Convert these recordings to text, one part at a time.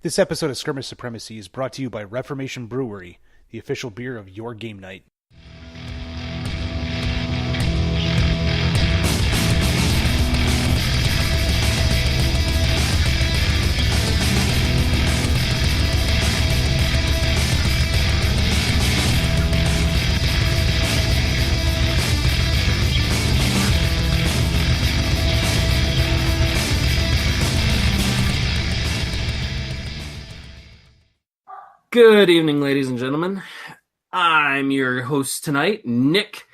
This episode of Skirmish Supremacy is brought to you by Reformation Brewery, the official beer of your game night. Good evening, ladies and gentlemen. I'm your host tonight, Nick.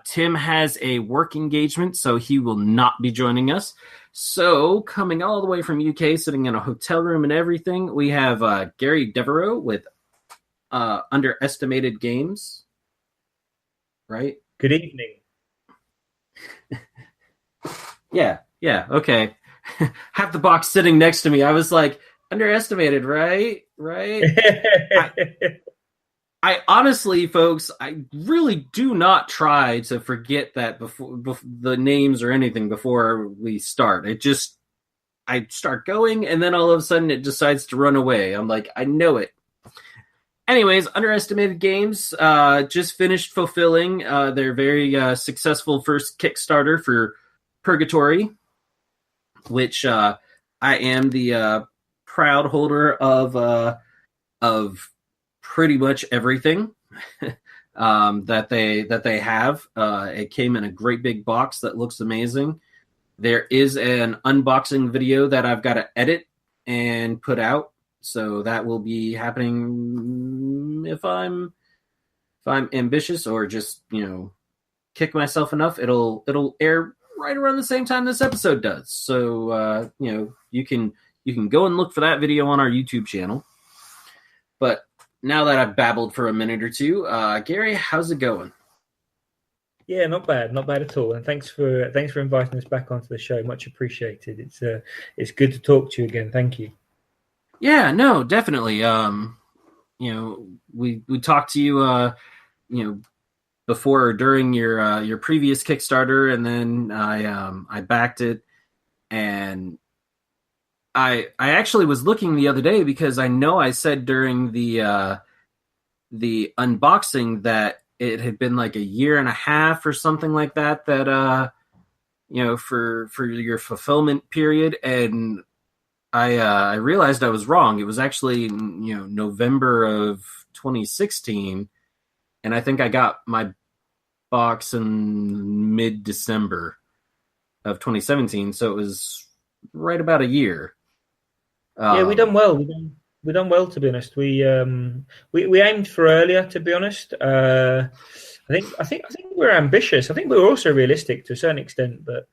Tim has a work engagement, so he will not be joining us. So, coming all the way from UK, sitting in a hotel room and everything, we have Gary Deveraux with Underestimated Games. Right? Good evening. Yeah, okay. Have the box sitting next to me. I was like, underestimated, right? I honestly, folks, I really do not try to forget that before the names or anything before we start. I start going, and then all of a sudden it decides to run away. I'm like, I know it. Anyways, Underestimated Games just finished fulfilling their very successful first Kickstarter for Purgatory, which I am the proud holder of pretty much everything that they have. It came in a great big box that looks amazing. There is an unboxing video that I've got to edit and put out, so that will be happening if I'm ambitious or just kick myself enough. It'll air right around the same time this episode does. So you can go and look for that video on our YouTube channel. But now that I've babbled for a minute or two, Gary, how's it going? Yeah, not bad at all. And thanks for inviting us back onto the show. Much appreciated. It's good to talk to you again. Thank you. Yeah, no, definitely. We talked to you, before or during your previous Kickstarter, and then I backed it, and I actually was looking the other day because I know I said during the unboxing that it had been like a year and a half or something like that for your fulfillment period, and I realized I was wrong. It was actually November of 2016, and I think I got my box in mid-December of 2017, so it was right about a year. Yeah, we done well. We done well, to be honest. We aimed for earlier, to be honest. I think we're ambitious. I think we're also realistic to a certain extent, but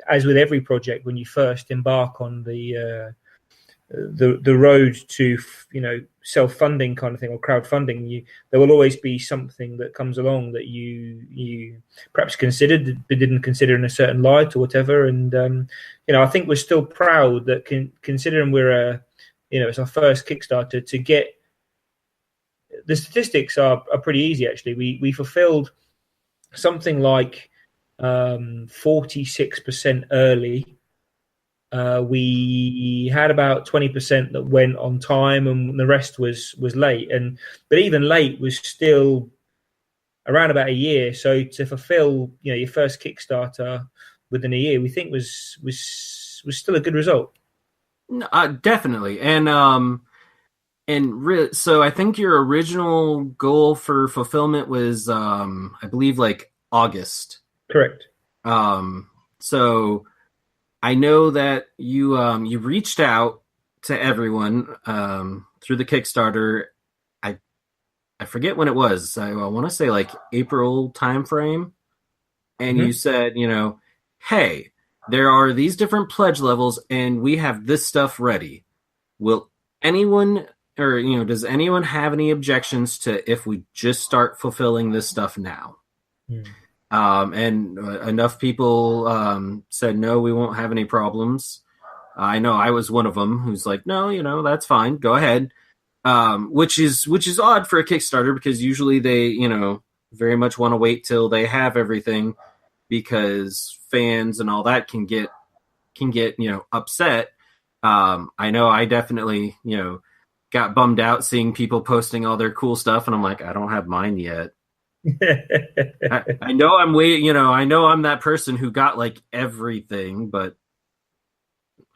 as with every project, when you first embark on the road to self-funding kind of thing or crowdfunding, there will always be something that comes along that you perhaps considered but didn't consider in a certain light or whatever. And I think we're still proud that considering we're it's our first Kickstarter, to get the statistics are pretty easy actually. We fulfilled something like 46% early. We had about 20% that went on time, and the rest was late. But even late was still around about a year. So to fulfill your first Kickstarter within a year, we think was still a good result. Definitely, so I think your original goal for fulfillment was I believe like August. Correct. So I know that you reached out to everyone through the Kickstarter. I forget when it was. I want to say like April timeframe, and you said, hey, there are these different pledge levels, and we have this stuff ready. Will anyone, or does anyone have any objections to if we just start fulfilling this stuff now? And enough people said, no, we won't have any problems. I know I was one of them who's like, no, that's fine. Go ahead. Which is odd for a Kickstarter, because usually they, very much want to wait till they have everything, because fans and all that can get upset I know I definitely, got bummed out seeing people posting all their cool stuff, and I'm like, I don't have mine yet. I know I'm I know I'm that person who got like everything, but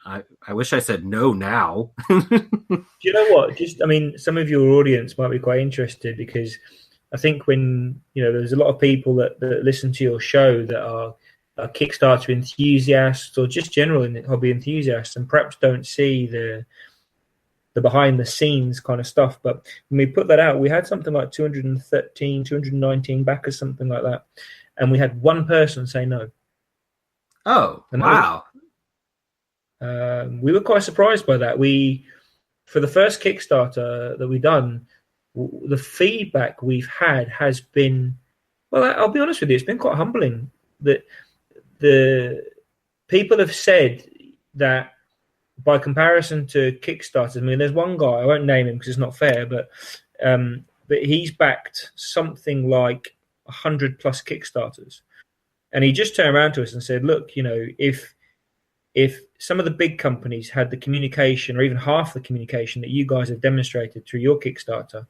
I wish I said no now. Do you know what? Some of your audience might be quite interested, because I think when, there's a lot of people that listen to your show that are Kickstarter enthusiasts or just general hobby enthusiasts, and perhaps don't see the behind the scenes kind of stuff. But when we put that out, we had something like 213, 219 backers, something like that. And we had one person say no. Oh, and wow. We were quite surprised by that. For the first Kickstarter that we've done, the feedback we've had has been, well, I'll be honest with you, it's been quite humbling. That the people have said that by comparison to Kickstarters, there's one guy, I won't name him because it's not fair, but he's backed something like 100 plus Kickstarters, and he just turned around to us and said, "Look, if some of the big companies had the communication, or even half the communication that you guys have demonstrated through your Kickstarter,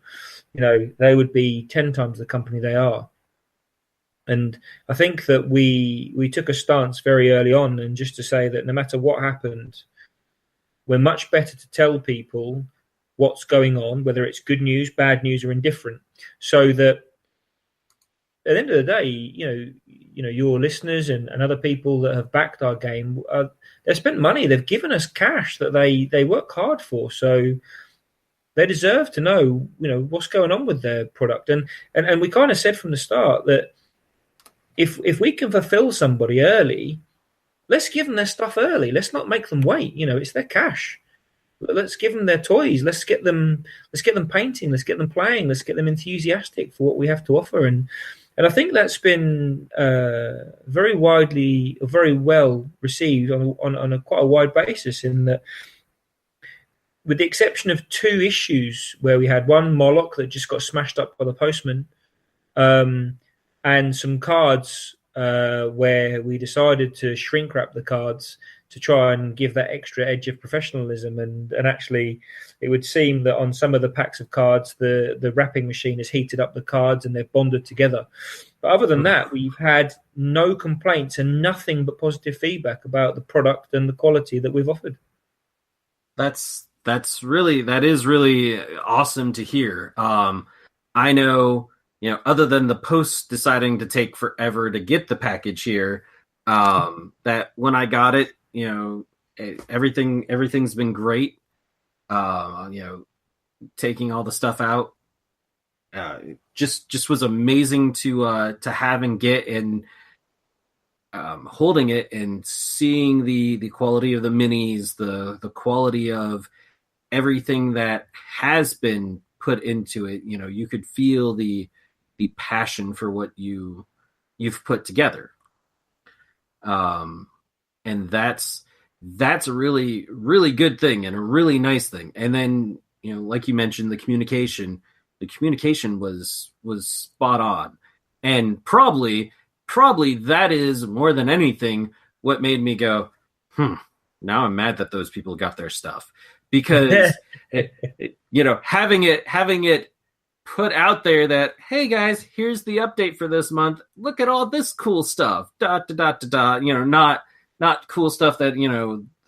they would be 10 times the company they are." And I think that we took a stance very early on, and just to say that no matter what happened, we're much better to tell people what's going on, whether it's good news, bad news, or indifferent, so that at the end of the day, your listeners and other people that have backed our game, they've spent money, they've given us cash that they work hard for, so they deserve to know, what's going on with their product. And we kind of said from the start that if we can fulfill somebody early, let's give them their stuff early. Let's not make them wait. It's their cash. Let's give them their toys. Let's get them painting. Let's get them playing. Let's get them enthusiastic for what we have to offer. And I think that's been very well received on quite a wide basis. In that, with the exception of 2 issues where we had one Moloch that just got smashed up by the postman, and some cards where we decided to shrink wrap the cards to try and give that extra edge of professionalism. And actually, it would seem that on some of the packs of cards, the wrapping machine has heated up the cards and they're bonded together. But other than that, we've had no complaints and nothing but positive feedback about the product and the quality that we've offered. That is really awesome to hear. I know, other than the post deciding to take forever to get the package here, that when I got it, everything's been great. Taking all the stuff out, just was amazing to have and get, and holding it and seeing the quality of the minis, the quality of everything that has been put into it. You could feel the passion for what you've put together. And that's a really, really good thing and a really nice thing. And then, like you mentioned, the communication was spot on. And probably that is more than anything what made me go, now I'm mad that those people got their stuff, because having it put out there that, hey guys, here's the update for this month. Look at all this cool stuff. ... Not cool stuff that,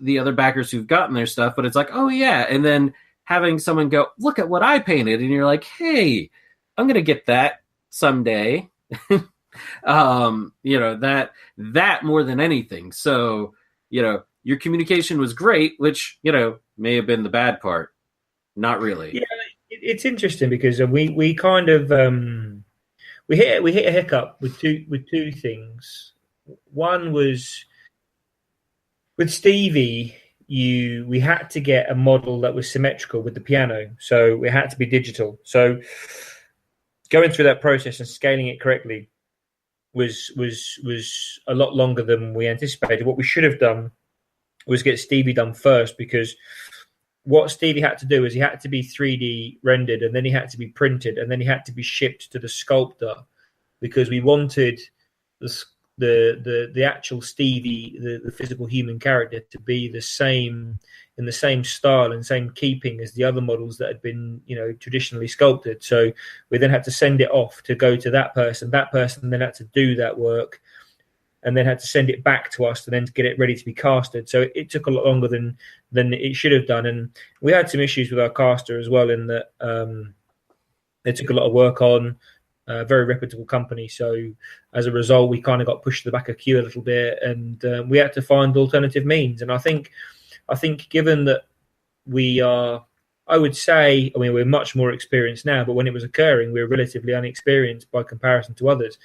the other backers who've gotten their stuff, but it's like, oh yeah. And then having someone go, look at what I painted. And you're like, hey, I'm going to get that someday. That more than anything. So, your communication was great, which, may have been the bad part. Not really. Yeah, it's interesting because we kind of we hit a hiccup with two things. One was with Stevie. We had to get a model that was symmetrical with the piano, so it had to be digital. So going through that process and scaling it correctly was a lot longer than we anticipated. What we should have done was get Stevie done first, because what Stevie had to do is he had to be 3D rendered, and then he had to be printed, and then he had to be shipped to the sculptor, because we wanted the actual Stevie, the physical human character, to be the same, in the same style and same keeping as the other models that had been, traditionally sculpted. So we then had to send it off to go to that person. That person then had to do that work, and then had to send it back to us, and then to get it ready to be casted. So it took a lot longer than it should have done. And we had some issues with our caster as well, in that it took a lot of work on. A very reputable company, so as a result, we kind of got pushed to the back of queue a little bit, and we had to find alternative means. And I think, given that we are, I would say, we're much more experienced now, but when it was occurring, we were relatively unexperienced by comparison to others.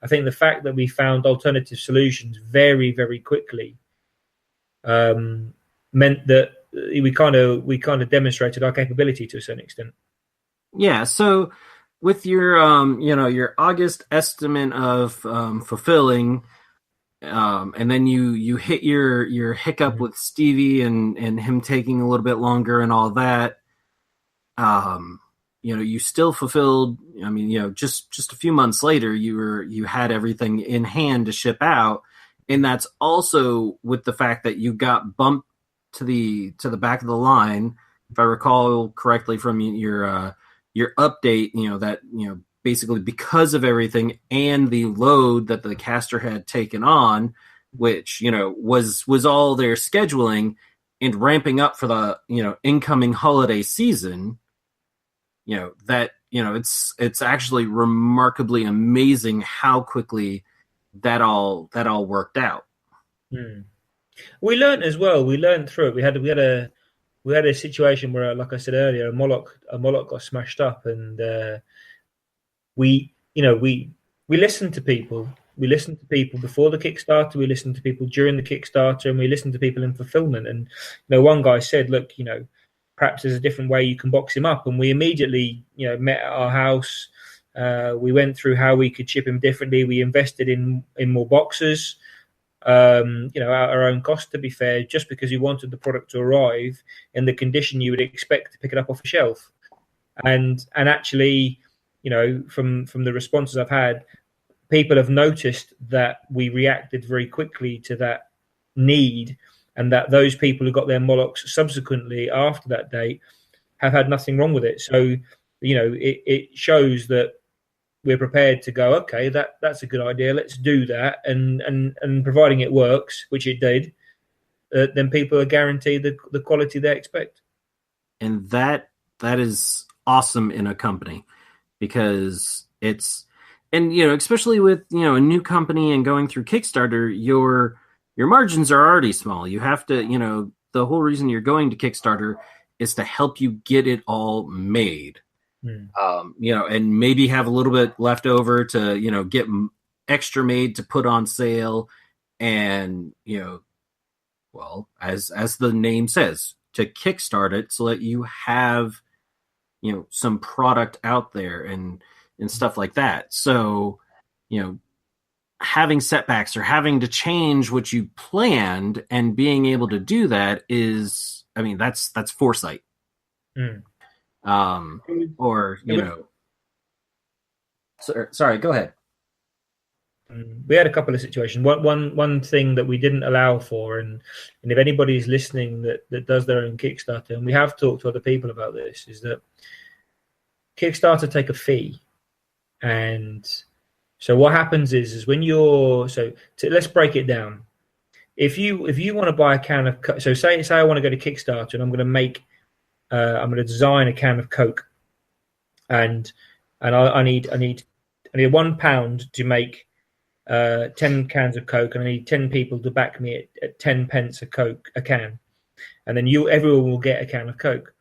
I think the fact that we found alternative solutions very, very quickly meant that we kind of demonstrated our capability to a certain extent. Yeah. So, with your your August estimate of fulfilling, and then you hit your hiccup with Stevie and him taking a little bit longer and all that, you still fulfilled. Just a few months later, you had everything in hand to ship out, and that's also with the fact that you got bumped to the back of the line, if I recall correctly from your update, basically because of everything and the load that the caster had taken on, which, was all their scheduling and ramping up for the, incoming holiday season, it's actually remarkably amazing how quickly that all worked out. We learned as well. We learned through it. We had a situation where, like I said earlier, a Moloch got smashed up, and we listened to people. We listened to people before the Kickstarter. We listened to people during the Kickstarter, and we listened to people in fulfillment. And one guy said, "Look, perhaps there's a different way you can box him up." And we immediately, met at our house. We went through how we could ship him differently. We invested in more boxes. At our own cost, to be fair, just because we wanted the product to arrive in the condition you would expect to pick it up off a shelf. And actually, from the responses I've had, people have noticed that we reacted very quickly to that need, and that those people who got their Molochs subsequently after that date have had nothing wrong with it. So, it shows that we're prepared to go, okay, that's a good idea, let's do that, and providing it works, which it did, then people are guaranteed the quality they expect. And that is awesome in a company, because it's, and especially with a new company and going through Kickstarter, your margins are already small. You have to, the whole reason you're going to Kickstarter is to help you get it all made. And maybe have a little bit left over to, get extra made to put on sale. And, well, as the name says, to kickstart it so that you have, some product out there and stuff like that. So, having setbacks or having to change what you planned and being able to do that is, that's foresight. Sorry, go ahead. We had a couple of situations. One thing that we didn't allow for, and if anybody's listening that does their own Kickstarter, and we have talked to other people about this, is that Kickstarter take a fee. And so what happens is when let's break it down. If you want to buy a can of, so say I want to go to Kickstarter and I'm going to design a can of Coke, and I need £1 to make 10 cans of Coke, and I need 10 people to back me at 10 pence a can, and then everyone will get a can of Coke.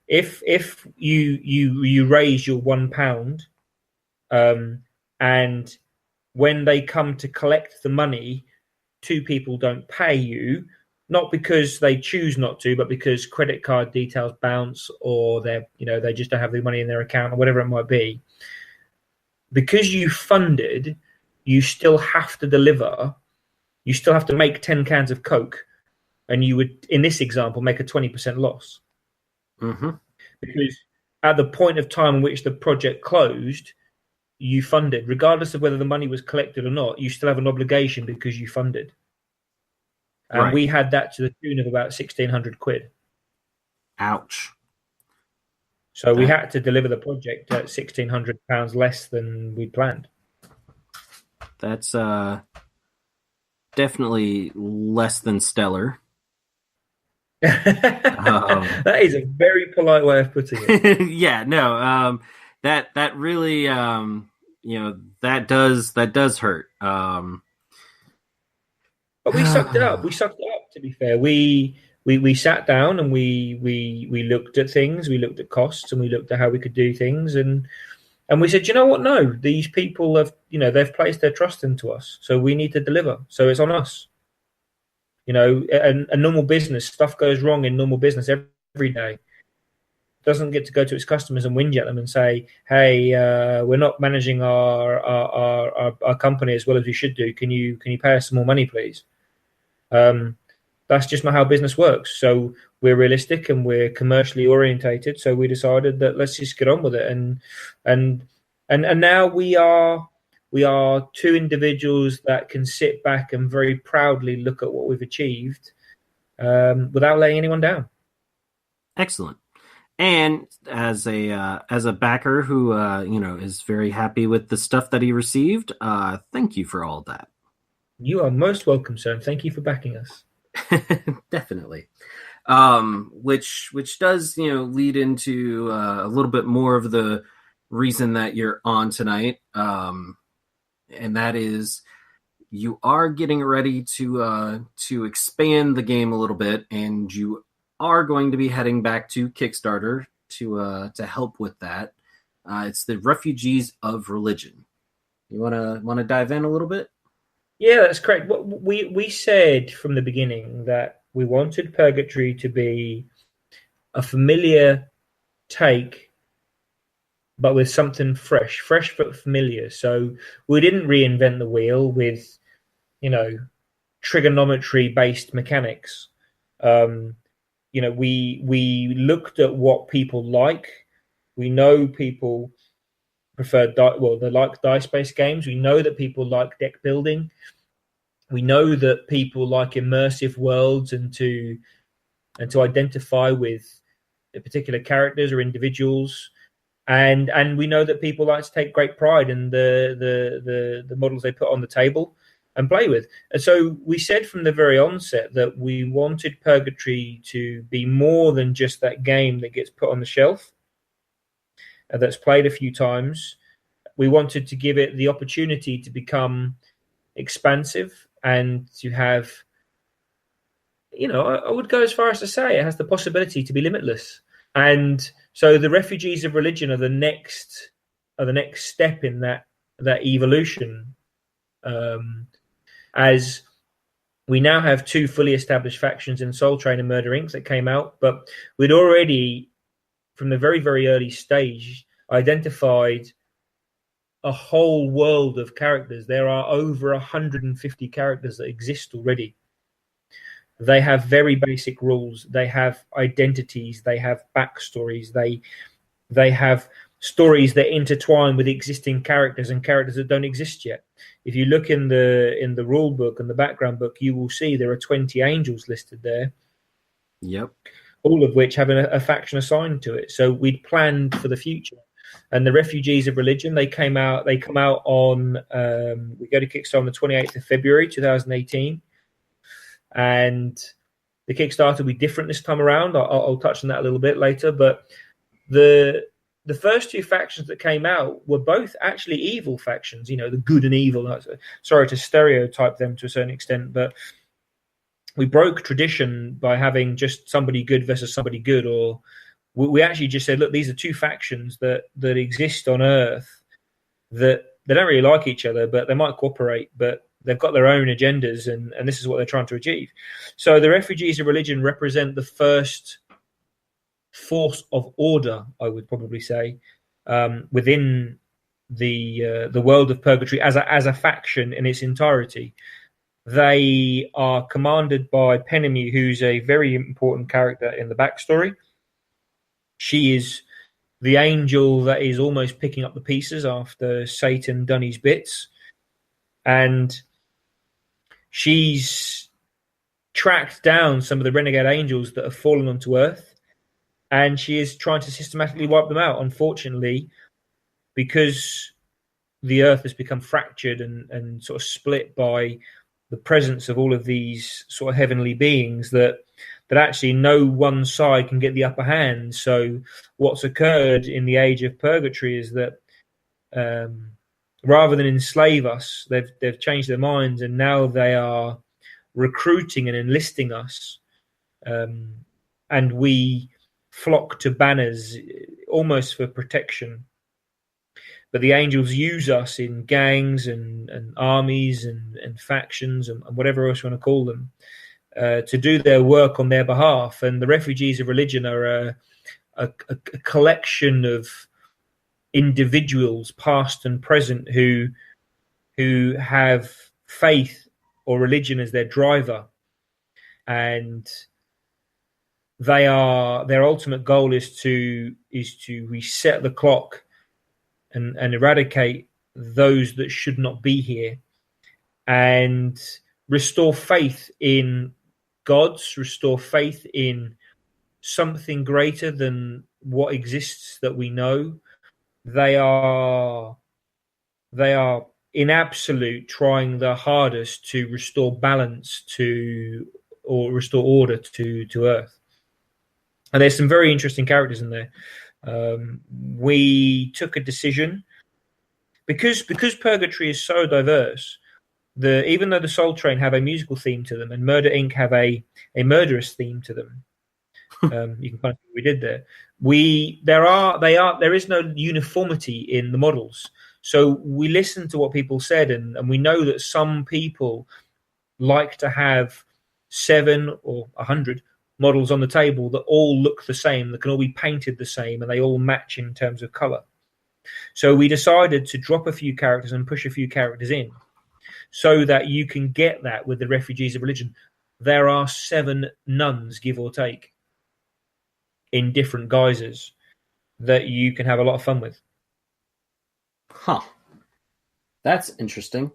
If you raise your £1, and when they come to collect the money, 2 people don't pay you, not because they choose not to, but because credit card details bounce, or they just don't have the money in their account, or whatever it might be. Because you funded, you still have to deliver. You still have to make 10 cans of Coke, and you would, in this example, make a 20% loss. Mm-hmm. Because at the point of time in which the project closed, you funded, regardless of whether the money was collected or not. You still have an obligation because you funded, and Right. we had that to the tune of about £1,600. Ouch. So we had to deliver the project at £1,600 less than we planned. That's definitely less than stellar. That is a very polite way of putting it. Yeah, no, that really, that does hurt. But we sucked it up. To be fair, we sat down and we looked at things. We looked at costs and we looked at how we could do things. And we said, you know what? No, these people have, they've placed their trust into us. So we need to deliver. So it's on us. A normal business, stuff goes wrong in normal business every day. It doesn't get to go to its customers and whinge at them and say, hey, we're not managing our company as well as we should do. Can you pay us some more money, please? That's just not how business works. So we're realistic and we're commercially orientated. So we decided that let's just get on with it. And now we are two individuals that can sit back and very proudly look at what we've achieved without laying anyone down. Excellent. And as a backer who is very happy with the stuff that he received, thank you for all that. You are most welcome, sir. And thank you for backing us. Definitely. Which does lead into a little bit more of the reason that you're on tonight. And that is you are getting ready to expand the game a little bit, and you are going to be heading back to Kickstarter to help with that. It's the Refugees of Religion. You want to dive in a little bit? Yeah, that's correct. We said from the beginning that we wanted Purgatory to be a familiar take, but with something fresh but familiar. So we didn't reinvent the wheel with, trigonometry-based mechanics. We looked at what people like. We know people prefer they like dice-based games. We know that people like deck building. We know that people like immersive worlds and to identify with particular characters or individuals. And we know that people like to take great pride in the models they put on the table and play with. And so we said from the very onset that we wanted Purgatory to be more than just that game that gets put on the shelf, that's played a few times. We wanted to give it the opportunity to become expansive and to have, I would go as far as to say it has the possibility to be limitless. And so the Refugees of Religion are the next step in that evolution. As we now have two fully established factions in Soul Train and Murder Inc. that came out, but we'd already, from the very, very early stage, identified a whole world of characters. There are over 150 characters that exist already. They have very basic rules. They have identities. They have backstories. They have stories that intertwine with existing characters and characters that don't exist yet. If you look in the rule book and the background book, you will see there are 20 angels listed there. Yep. All of which have a faction assigned to it. So we'd planned for the future. And the Refugees of Religion, they come out on, we go to Kickstarter on the 28th of February, 2018. And the Kickstarter will be different this time around. I'll touch on that a little bit later. But the first two factions that came out were both actually evil factions, the good and evil. Sorry to stereotype them to a certain extent, but we broke tradition by having just somebody good versus somebody good, or we actually just said, look, these are two factions that exist on Earth that they don't really like each other, but they might cooperate, but they've got their own agendas, and this is what they're trying to achieve. So the Refugees of Religion represent the first force of order, I would probably say, within the world of Purgatory as a faction in its entirety. They are commanded by Penemy, who's a very important character in the backstory. She is the angel that is almost picking up the pieces after Satan done his bits, and she's tracked down some of the renegade angels that have fallen onto Earth, and she is trying to systematically wipe them out. Unfortunately, because the Earth has become fractured and sort of split by the presence of all of these sort of heavenly beings, that actually no one side can get the upper hand. So what's occurred in the age of Purgatory is that rather than enslave us, they've changed their minds, and now they are recruiting and enlisting us, and we flock to banners almost for protection. But the angels use us in gangs and armies and factions and whatever else you want to call them, to do their work on their behalf. And the refugees of religion are a collection of individuals, past and present, who have faith or religion as their driver, and their ultimate goal is to reset the clock and eradicate those that should not be here, and restore faith in gods, restore faith in something greater than what exists that we know. They are in absolute trying their hardest to restore balance or restore order to Earth. And there's some very interesting characters in there. We took a decision because Purgatory is so diverse. Even though the Soul Train have a musical theme to them and Murder Inc. have a murderous theme to them, you can kind of see what we did there. There is no uniformity in the models. So we listened to what people said, and we know that some people like to have 7 or 100 models on the table that all look the same, that can all be painted the same, and they all match in terms of color. So we decided to drop a few characters and push a few characters in, so that you can get that with the refugees of religion. There are 7 nuns, give or take, in different guises that you can have a lot of fun with. Huh. That's interesting.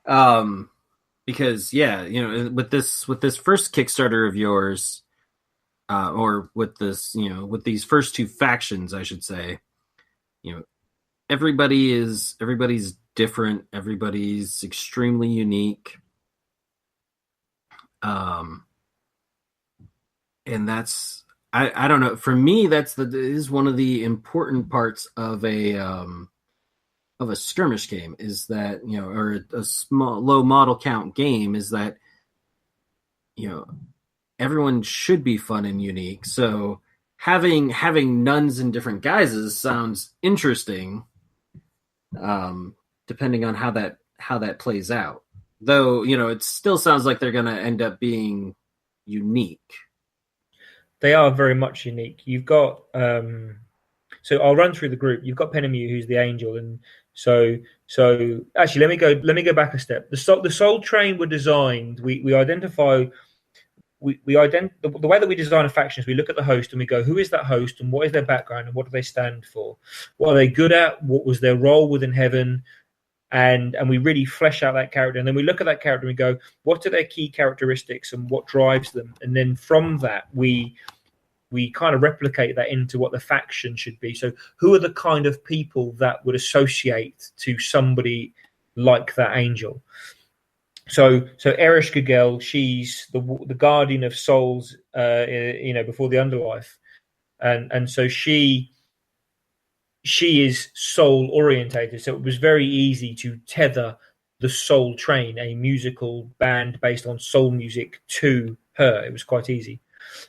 Because with this first Kickstarter of yours, or with this, with these first 2 factions, I should say, everybody's different. Everybody's extremely unique. And that's, I don't know. For me, is one of the important parts of a skirmish game, is that, or a small, low model count game, is that, everyone should be fun and unique. So having nuns in different guises sounds interesting, depending on how that plays out. Though, it still sounds like they're going to end up being unique. They are very much unique. You've got so I'll run through the group. You've got Penemu, who's the angel, and so actually let me go back a step. The Soul Train were designed. We identify. The way that we design a faction is we look at the host and we go, who is that host and what is their background and what do they stand for? What are they good at? What was their role within heaven? And we really flesh out that character. And then we look at that character and we go, what are their key characteristics and what drives them? And then from that, we kind of replicate that into what the faction should be. So who are the kind of people that would associate to somebody like that angel? So Ereshkigal, she's the guardian of souls, before the underlife, and so she is soul orientated. So it was very easy to tether the Soul Train, a musical band based on soul music, to her. It was quite easy.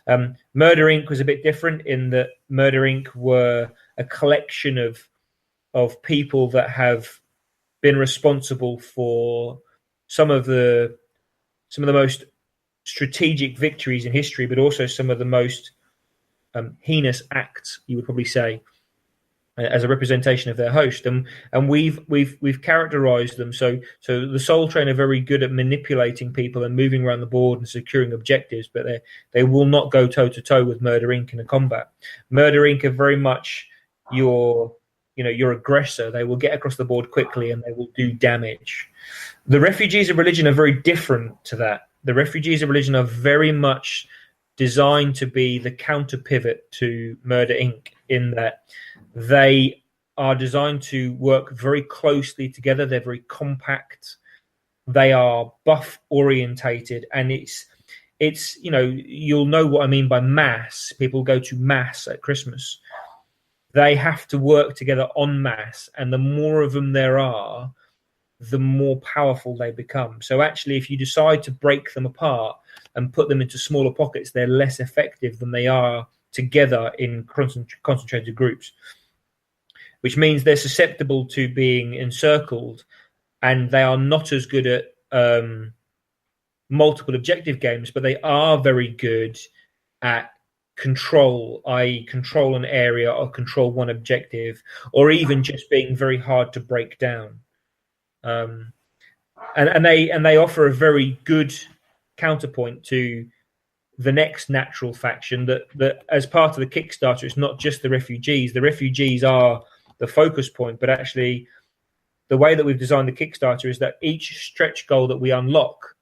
Murder Inc. was a bit different in that Murder Inc. were a collection of people that have been responsible for some of the most strategic victories in history, but also some of the most heinous acts, you would probably say, as a representation of their host. And we've characterized them. So the Soul Train are very good at manipulating people and moving around the board and securing objectives, but they will not go toe to toe with Murder Inc. in a combat. Murder Inc. are very much your aggressor, they will get across the board quickly and they will do damage. The refugees of religion are very different to that. The refugees of religion are very much designed to be the counter pivot to Murder Inc. in that they are designed to work very closely together. They're very compact. They are buff orientated, and it's you'll know what I mean by mass. People go to mass at Christmas. They have to work together en masse, and the more of them there are, the more powerful they become. So actually, if you decide to break them apart and put them into smaller pockets, they're less effective than they are together in concentrated groups, which means they're susceptible to being encircled, and they are not as good at multiple objective games, but they are very good at control, i.e. control an area or control one objective, or even just being very hard to break down. And they offer a very good counterpoint to the next natural faction that as part of the Kickstarter, it's not just the refugees. The refugees are the focus point, but actually the way that we've designed the Kickstarter is that each stretch goal that we unlock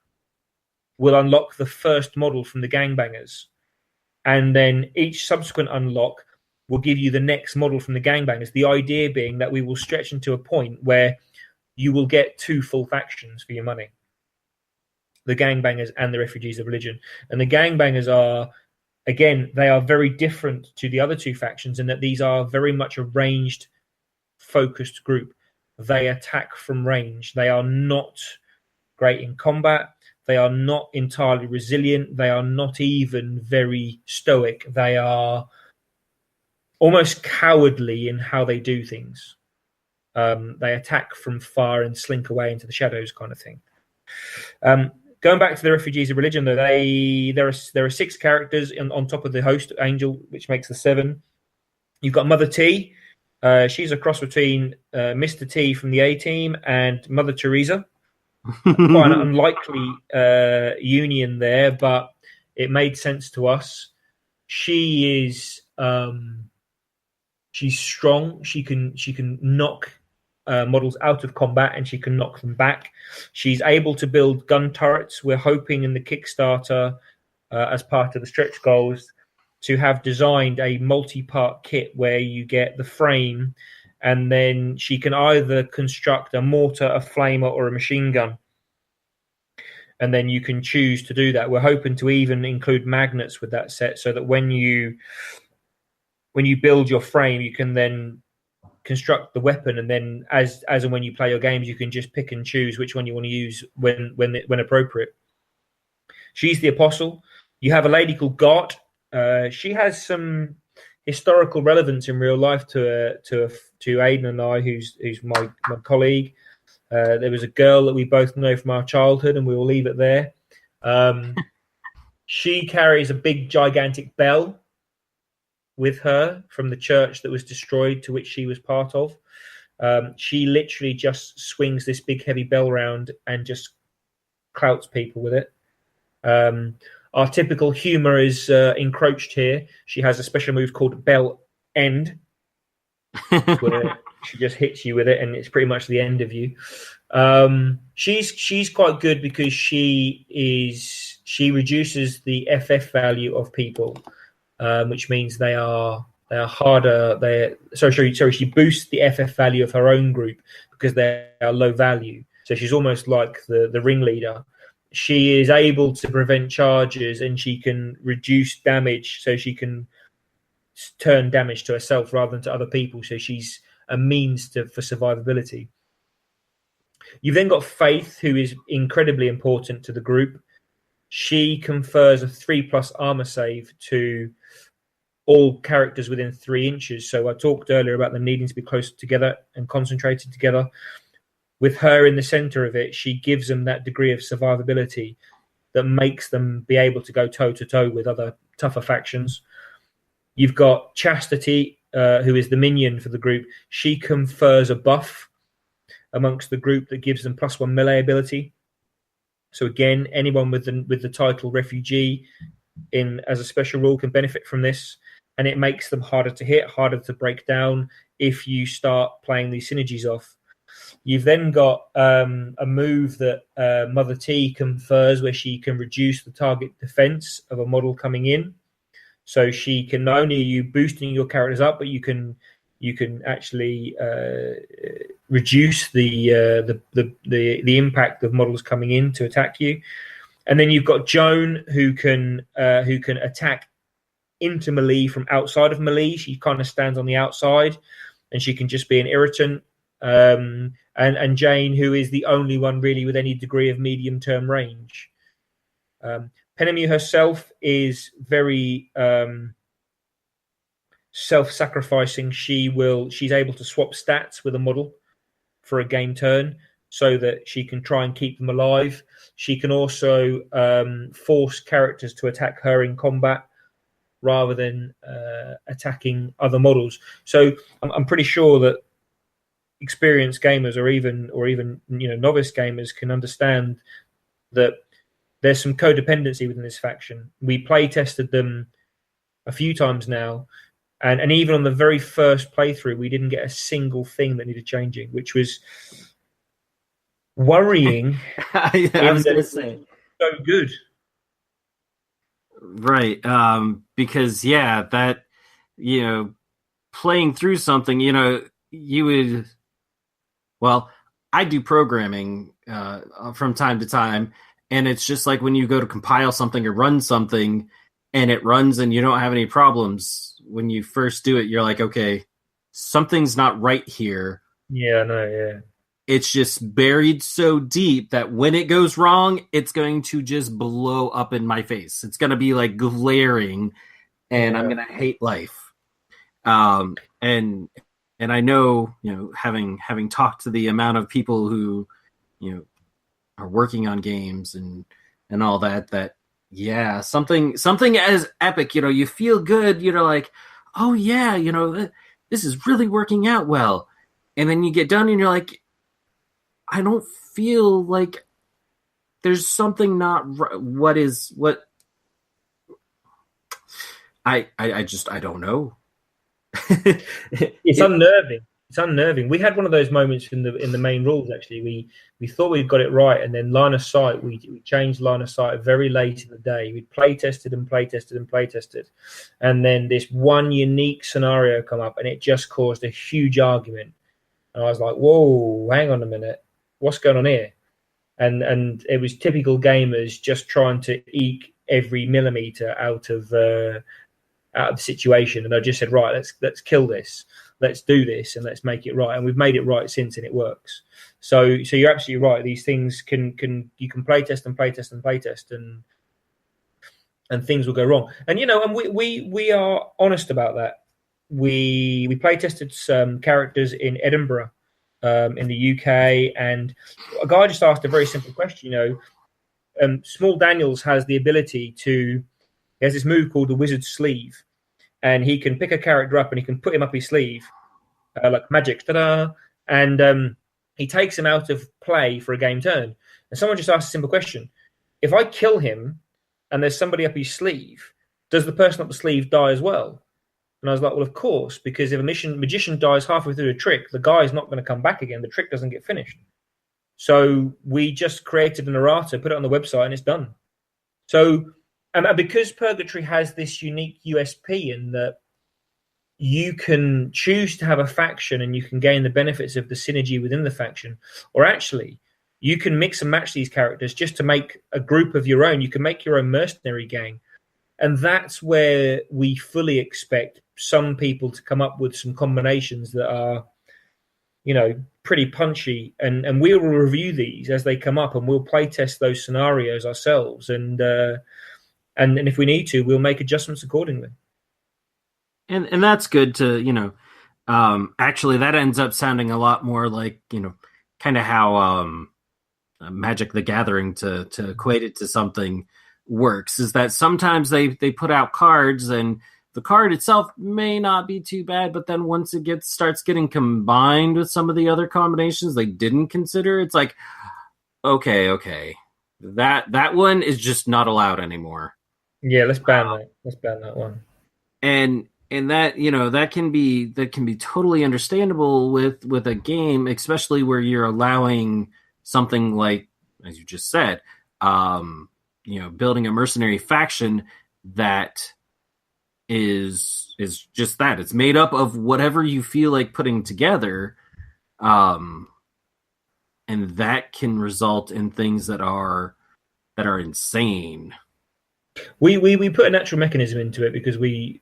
will unlock the first model from the gangbangers. And then each subsequent unlock will give you the next model from the gangbangers. The idea being that we will stretch into a point where you will get 2 full factions for your money. The gangbangers and the refugees of religion. And the gangbangers are, again, they are very different to the other 2 factions in that these are very much a ranged, focused group. They attack from range. They are not great in combat. They are not entirely resilient. They are not even very stoic. They are almost cowardly in how they do things. They attack from far and slink away into the shadows, kind of thing. Going back to the refugees of religion, though, there are 6 characters on top of the host angel, which makes the 7. You've got Mother T. She's a cross between Mr. T from the A Team and Mother Teresa. Quite an unlikely union there, but it made sense to us. She is she's strong. She can knock models out of combat, and she can knock them back. She's able to build gun turrets. We're hoping in the Kickstarter, as part of the stretch goals, to have designed a multi-part kit where you get the frame, and then she can either construct a mortar, a flamer, or a machine gun. And then you can choose to do that. We're hoping to even include magnets with that set, so that when you build your frame, you can then construct the weapon, and then as and when you play your games, you can just pick and choose which one you want to use when appropriate. She's the apostle. You have a lady called Gart. She has some historical relevance in real life to Aidan and I, who's my colleague. There was a girl that we both know from our childhood, and we will leave it there. She carries a big, gigantic bell with her from the church that was destroyed, to which she was part of. She literally just swings this big, heavy bell round and just clouts people with it. Our typical humor is encroached here. She has a special move called Bell End, where she just hits you with it, and it's pretty much the end of you. She's quite good because she reduces the FF value of people, which means they are harder. She boosts the FF value of her own group because they are low value. So she's almost like the ringleader. She is able to prevent charges, and she can reduce damage, so she can turn damage to herself rather than to other people. So she's a means for survivability. You've then got Faith, who is incredibly important to the group. She confers a 3+ armor save to all characters within 3 inches. So I talked earlier about them needing to be close together and concentrated together. With her in the center of it, she gives them that degree of survivability that makes them be able to go toe-to-toe with other tougher factions. You've got Chastity, who is the minion for the group. She confers a buff amongst the group that gives them +1 melee ability. So again, anyone with the title refugee as a special rule can benefit from this. and it makes them harder to hit, harder to break down if you start playing these synergies off. You've then got a move that Mother T confers where she can reduce the target defense of a model coming in. So she can not only you boosting your characters up, but you can actually reduce the impact of models coming in to attack you. And then you've got Joan who can attack into melee from outside of melee. She kind of stands on the outside, and she can just be an irritant. And Jane, who is the only one really with any degree of medium-term range. Penemu herself is very self-sacrificing. She's able to swap stats with a model for a game turn so that she can try and keep them alive. She can also force characters to attack her in combat rather than attacking other models. So I'm pretty sure that experienced gamers or even novice gamers can understand that there's some codependency within this faction. We play tested them a few times now, and even on the very first playthrough, we didn't get a single thing that needed changing, which was worrying. I was going to say, so good, right? Because that playing through something, you would. Well, I do programming from time to time, and it's just like when you go to compile something or run something, and it runs and you don't have any problems. When you first do it, you're like, okay, something's not right here. Yeah, no, yeah. It's just buried so deep that when it goes wrong, it's going to just blow up in my face. It's going to be like glaring, and I'm going to hate life. And I know, having talked to the amount of people who, are working on games and all that, something as epic, you feel good, like, oh yeah, this is really working out well. And then you get done and you're like, I don't feel like there's something not right. What? I don't know. It's unnerving. It's unnerving. We had one of those moments in the main rules. Actually, we thought we'd got it right, and then line of sight. We changed line of sight very late in the day. We play tested, and then this one unique scenario come up, and it just caused a huge argument. And I was like, "Whoa, hang on a minute, what's going on here?" And it was typical gamers just trying to eke every millimeter out of the situation. And I just said, right, let's kill this, let's do this, and let's make it right. And we've made it right since, and it works. So you're absolutely right. These things you can play test and things will go wrong. And and we are honest about that. We play tested some characters in Edinburgh, in the UK, and a guy just asked a very simple question. Small Daniels has the ability to. He has this move called the Wizard's Sleeve, and he can pick a character up and he can put him up his sleeve, like magic, ta-da, and he takes him out of play for a game turn. And someone just asked a simple question: if I kill him and there's somebody up his sleeve, does the person up the sleeve die as well? And I was like, well, of course, because if a magician dies halfway through a trick, the guy is not going to come back again. The trick doesn't get finished. So we just created an errata, put it on the website, and it's done. So. And because Purgatory has this unique USP in that you can choose to have a faction and you can gain the benefits of the synergy within the faction, or actually you can mix and match these characters just to make a group of your own. You can make your own mercenary gang. And that's where we fully expect some people to come up with some combinations that are, pretty punchy. And we will review these as they come up, and we'll play test those scenarios ourselves. And if we need to, we'll make adjustments accordingly. And that's good to, actually that ends up sounding a lot more like, kind of how Magic the Gathering, to equate it to something, works, is that sometimes they put out cards and the card itself may not be too bad, but then once it starts getting combined with some of the other combinations they didn't consider, it's like, okay, that one is just not allowed anymore. Yeah, let's ban that. Let's ban that one. And and that that can be totally understandable with a game, especially where you're allowing something like, as you just said, building a mercenary faction that is just that. It's made up of whatever you feel like putting together, and that can result in things that are insane. We put a natural mechanism into it because we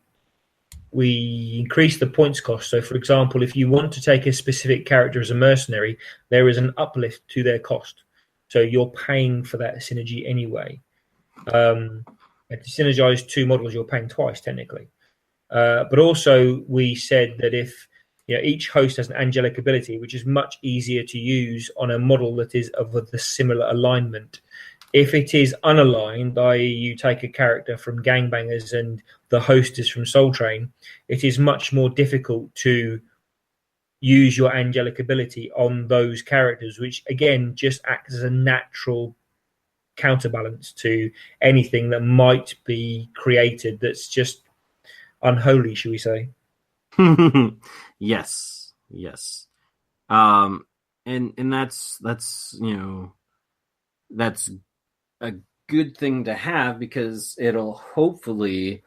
increase the points cost. So, for example, if you want to take a specific character as a mercenary, there is an uplift to their cost. So you're paying for that synergy anyway. To synergize two models, you're paying twice technically. But also, we said that if each host has an angelic ability, which is much easier to use on a model that is of the similar alignment. If it is unaligned, i.e. you take a character from Gangbangers and the host is from Soul Train, it is much more difficult to use your angelic ability on those characters, which again just acts as a natural counterbalance to anything that might be created that's just unholy, shall we say. Yes. And that's that's a good thing to have, because it'll hopefully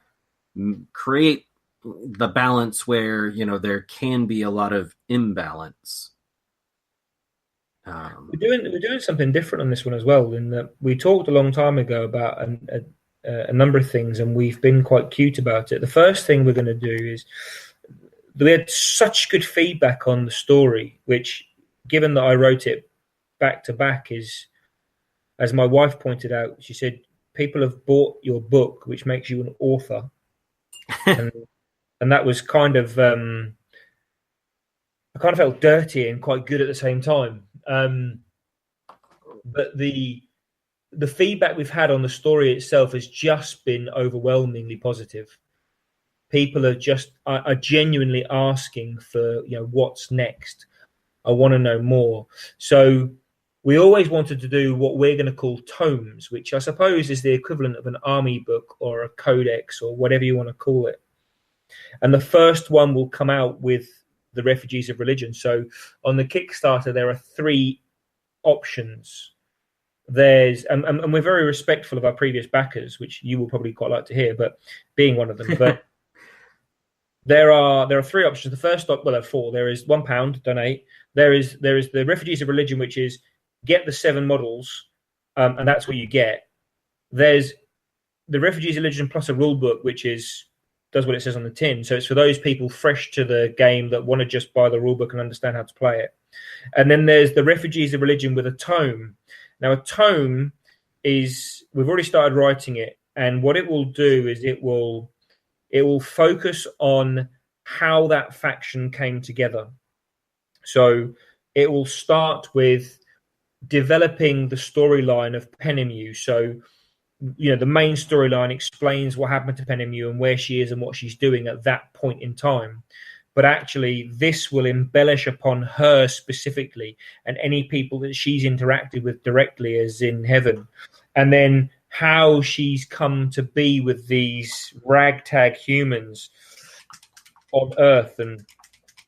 create the balance where there can be a lot of imbalance. We're doing something different on this one as well, in that we talked a long time ago about a number of things, and we've been quite cute about it. The first thing we're going to do is, we had such good feedback on the story, which, given that I wrote it back to back, is, as my wife pointed out, she said, people have bought your book, which makes you an author. and that was kind of, I kind of felt dirty and quite good at the same time. But the feedback we've had on the story itself has just been overwhelmingly positive. People are genuinely asking for, what's next. I want to know more. So we always wanted to do what we're going to call tomes, which I suppose is the equivalent of an army book or a codex or whatever you want to call it. And the first one will come out with the Refugees of Religion. So on the Kickstarter, there are 3 options. There's and we're very respectful of our previous backers, which you will probably quite like to hear, but being one of them. But there are 3 options. The first there are 4. There is £1 donate. There is the Refugees of Religion, which is get the 7 models, and that's what you get. There's the Refugees of Religion plus a rule book, which does what it says on the tin. So it's for those people fresh to the game that want to just buy the rule book and understand how to play it. And then there's the Refugees of Religion with a tome. Now, a tome is, we've already started writing it, and what it will do is it will focus on how that faction came together. So it will start with developing the storyline of Penemu. So, the main storyline explains what happened to Penemu and where she is and what she's doing at that point in time. But actually, this will embellish upon her specifically and any people that she's interacted with directly, as in Heaven. And then how she's come to be with these ragtag humans on Earth, and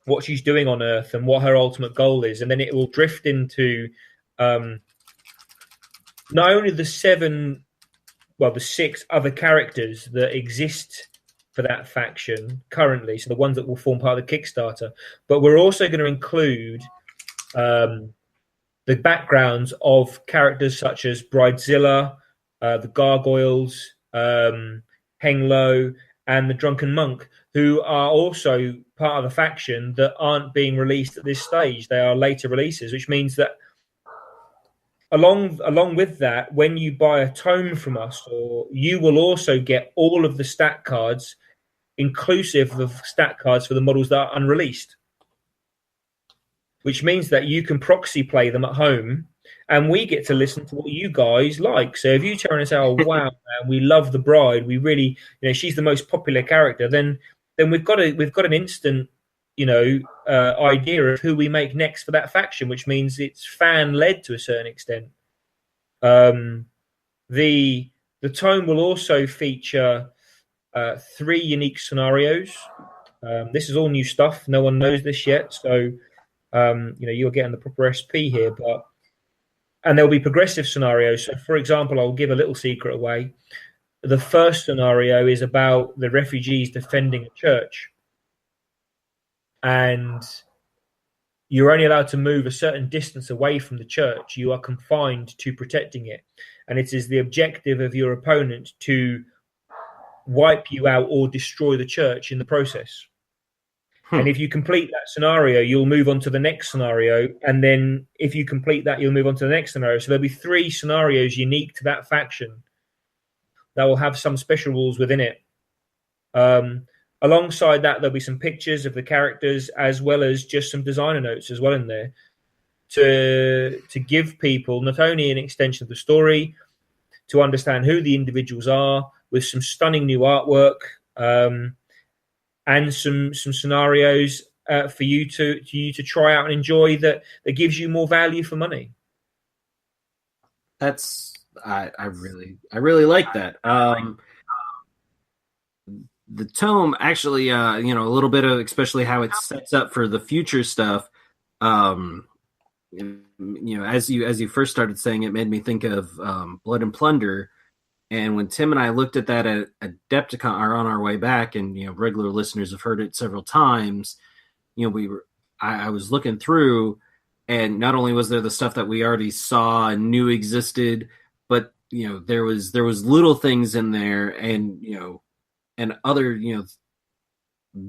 what she's doing on Earth, and what her ultimate goal is. And then it will drift into not only the 6 other characters that exist for that faction currently, so the ones that will form part of the Kickstarter, but we're also going to include the backgrounds of characters such as Bridezilla, the Gargoyles, Henglo, and the Drunken Monk, who are also part of the faction that aren't being released at this stage. They are later releases, which means that along with that, when you buy a tome from us, you will also get all of the stat cards, inclusive of stat cards for the models that are unreleased, which means that you can proxy play them at home, and we get to listen to what you guys like. So if you turn and say, "Oh wow, man, we love the Bride. We really, she's the most popular character," then we've got an instant, idea of who we make next for that faction, which means it's fan led to a certain extent. The tome will also feature 3 unique scenarios. This is all new stuff. No one knows this yet, so you're getting the proper SP here. And there'll be progressive scenarios. So, for example, I'll give a little secret away. The first scenario is about the refugees defending a church, and you're only allowed to move a certain distance away from the church. You are confined to protecting it, and it is the objective of your opponent to wipe you out or destroy the church in the process. And if you complete that scenario, you'll move on to the next scenario. And then if you complete that, you'll move on to the next scenario. So there'll be 3 scenarios unique to that faction that will have some special rules within it. Alongside that, there'll be some pictures of the characters as well as just some designer notes as well in there to give people not only an extension of the story, to understand who the individuals are, with some stunning new artwork, and some scenarios for you to try out and enjoy that gives you more value for money. I really like that. The tome actually, a little bit of, especially how it sets up for the future stuff. As you first started saying, it made me think of Blood and Plunder. And when Tim and I looked at that at Adepticon, or on our way back, and regular listeners have heard it several times, I was looking through, and not only was there the stuff that we already saw and knew existed, but there was little things in there, and and other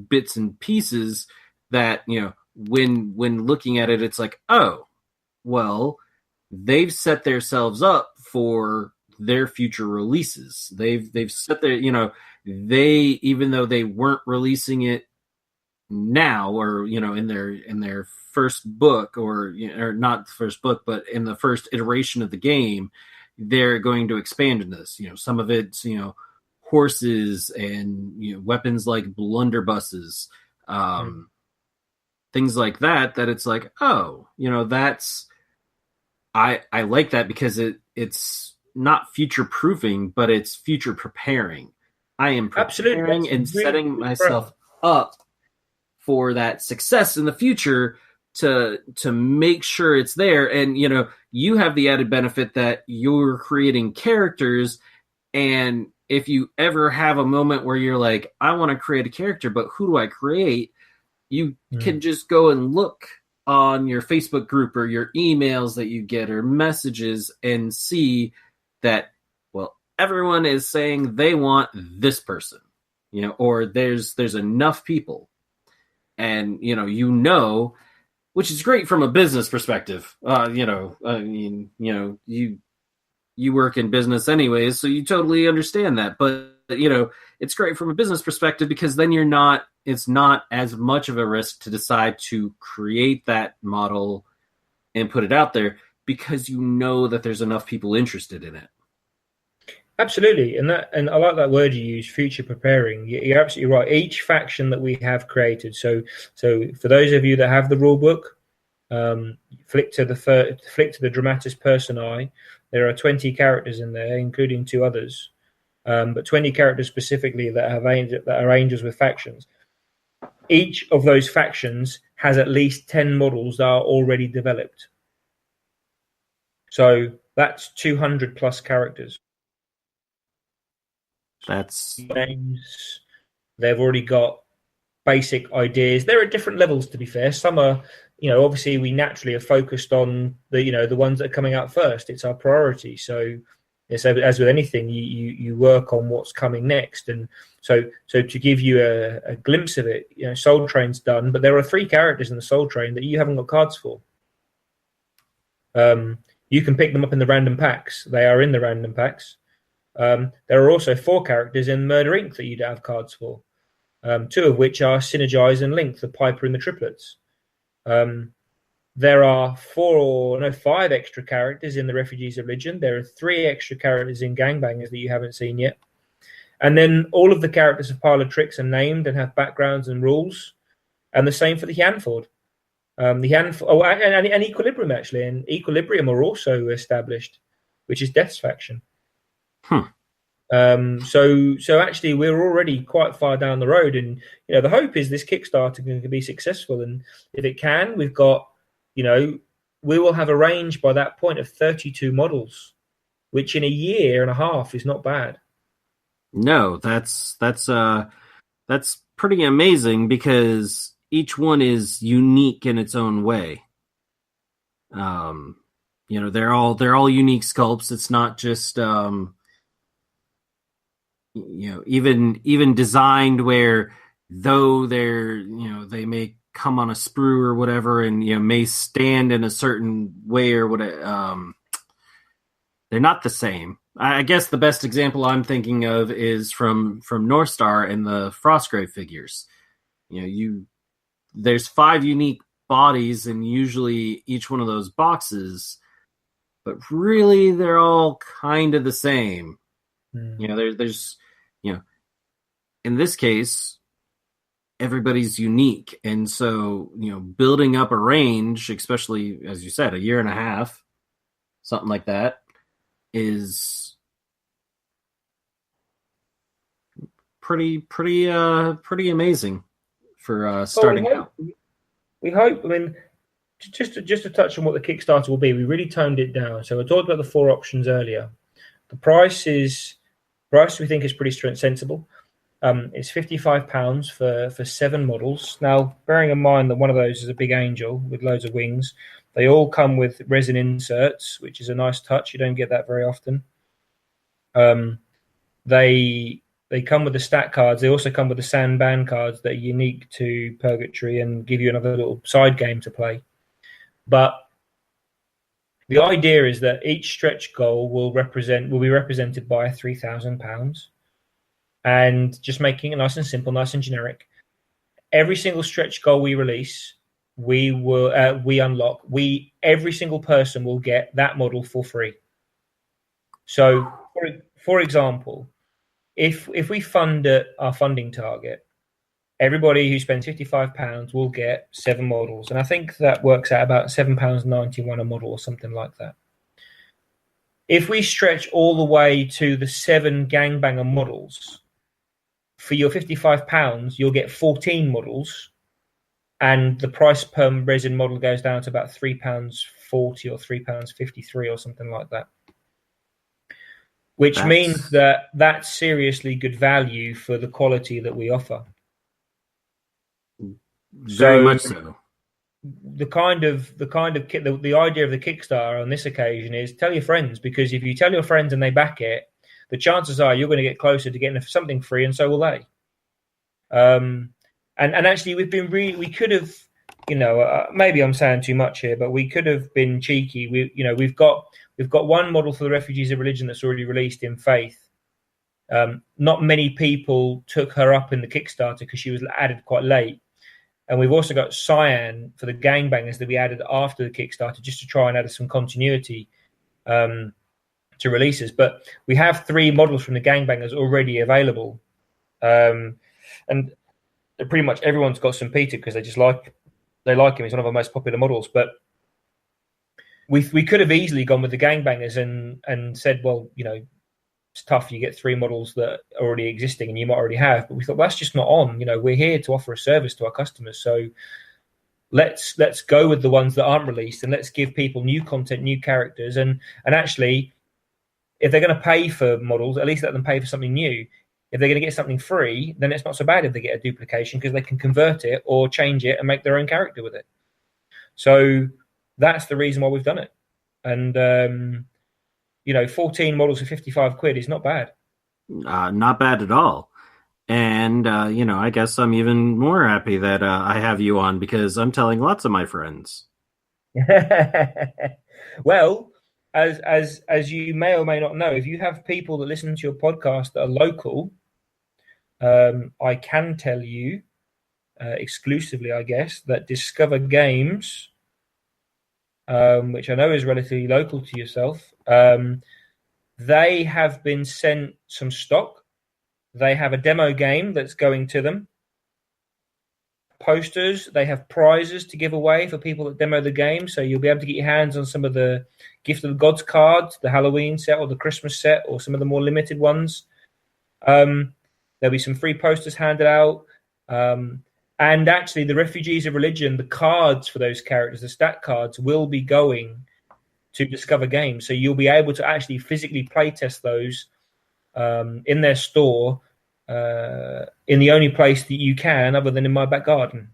bits and pieces that when looking at it, it's like, oh, well, they've set themselves up for their future releases. They've set their, they, even though they weren't releasing it now, or in their first book, or not the first book, but in the first iteration of the game, they're going to expand in this. Some of it's horses and weapons like blunderbusses, things like that it's like, oh, that's, I like that, because it's not future proofing, but it's future preparing. I am preparing and setting myself up for that success in the future to make sure it's there. And you have the added benefit that you're creating characters, and if you ever have a moment where you're like, I want to create a character, but who do I create? You can just go and look on your Facebook group or your emails that you get or messages and see that, well, everyone is saying they want this person, or there's enough people, and which is great from a business perspective. You work in business anyways, so you totally understand that. But it's great from a business perspective, because then it's not as much of a risk to decide to create that model and put it out there, because that there's enough people interested in it. Absolutely, and I like that word you use, future preparing. You're absolutely right. Each faction that we have created. So for those of you that have the rule book, flick to the Dramatis Personae. There are 20 characters in there, including 2 others, but 20 characters specifically that are angels with factions. Each of those factions has at least 10 models that are already developed. So that's 200 plus characters. That's names. They've already got basic ideas. There are different levels, to be fair. Some are, obviously we naturally are focused on the ones that are coming out first. It's our priority. So it's, as with anything, you work on what's coming next. And so to give you a glimpse of it, Soul Train's done, but there are 3 characters in the Soul Train that you haven't got cards for. You can pick them up in the random packs. They are in the random packs. There are also 4 characters in Murder Inc. that you don't have cards for, 2 of which are Synergize and Link, the Piper and the Triplets. There are 5 extra characters in the Refugees of Religion. There are 3 extra characters in Gangbangers that you haven't seen yet. And then all of the characters of Pile of Tricks are named and have backgrounds and rules. And the same for the Hanford. And Equilibrium, actually. And Equilibrium are also established, which is Death's faction. So actually, we're already quite far down the road, and the hope is this Kickstarter can be successful, and if it can, we've got, we will have a range by that point of 32 models, which in a year and a half is not bad. No, that's pretty amazing because each one is unique in its own way. They're all unique sculpts. It's not just even designed where, though they're they may come on a sprue or whatever, and may stand in a certain way or what. They're not the same. I guess the best example I'm thinking of is from North Star and the Frostgrave figures. There's 5 unique bodies in usually each one of those boxes, but really they're all kind of the same. There's in this case, everybody's unique, and so building up a range, especially as you said, a year and a half, something like that, is pretty amazing for starting out. We hope. I mean, just to touch on what the Kickstarter will be, we really toned it down. So I talked about the 4 options earlier. The price we think is pretty sensible. It's £55 for 7 models. Now, bearing in mind that one of those is a big angel with loads of wings. They all come with resin inserts, which is a nice touch. You don't get that very often. They come with the stat cards. They also come with the sand band cards that are unique to Purgatory and give you another little side game to play. But the idea is that each stretch goal will be represented by £3,000, and just making it nice and simple, nice and generic. Every single stretch goal we release, we unlock. Every single person will get that model for free. So, for example, if we fund our funding target, everybody who spends £55 will get 7 models, and I think that works out about £7.91 a model or something like that. If we stretch all the way to the 7 gangbanger models, for your £55, you'll get 14 models, and the price per resin model goes down to about £3.40 or £3.53 or something like that. Which means that that's seriously good value for the quality that we offer. Very much so. The idea of the Kickstarter on this occasion is tell your friends, because if you tell your friends and they back it, the chances are you're going to get closer to getting something free, and so will they. And actually, we could have, maybe I'm saying too much here, but we could have been cheeky. We've got one model for the Refugees of Religion that's already released in Faith. Not many people took her up in the Kickstarter because she was added quite late. And we've also got Cyan for the Gangbangers that we added after the Kickstarter, just to try and add some continuity to releases. But we have 3 models from the Gangbangers already available. And pretty much everyone's got St. Peter because they like him. He's one of our most popular models. But we could have easily gone with the Gangbangers and said, well, it's tough. You get 3 models that are already existing and you might already have. But we thought, well, that's just not on. We're here to offer a service to our customers. So let's go with the ones that aren't released, and let's give people new content, new characters. And actually, if they're going to pay for models, at least let them pay for something new. If they're going to get something free, then it's not so bad if they get a duplication, because they can convert it or change it and make their own character with it. So that's the reason why we've done it. And 14 models for £55 is not bad. Not bad at all. And, I guess I'm even more happy that I have you on, because I'm telling lots of my friends. Well, as you may or may not know, if you have people that listen to your podcast that are local, I can tell you exclusively, I guess, that Discover Games, which I know is relatively local to yourself, they have been sent some stock. They have a demo game that's going to them. Posters. They have prizes to give away for people that demo the game. So you'll be able to get your hands on some of the Gift of the Gods cards, the Halloween set or the Christmas set, or some of the more limited ones. There'll be some free posters handed out. And actually, the Refugees of Religion, the cards for those characters, the stat cards, will be going to Discover Games. So you'll be able to actually physically playtest those in their store in the only place that you can other than in my back garden.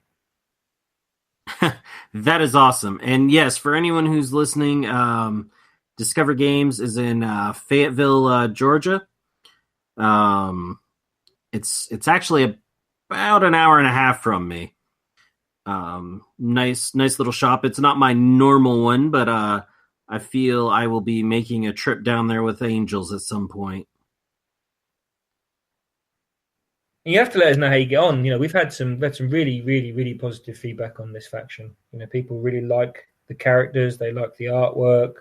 That is awesome. And yes, for anyone who's listening, Discover Games is in Fayetteville, Georgia. It's actually about an hour and a half from me. Nice little shop. It's not my normal one, but I feel I will be making a trip down there with Angels at some point. You have to let us know how you get on. We've had some really, really, really positive feedback on this faction. People really like the characters. They like the artwork.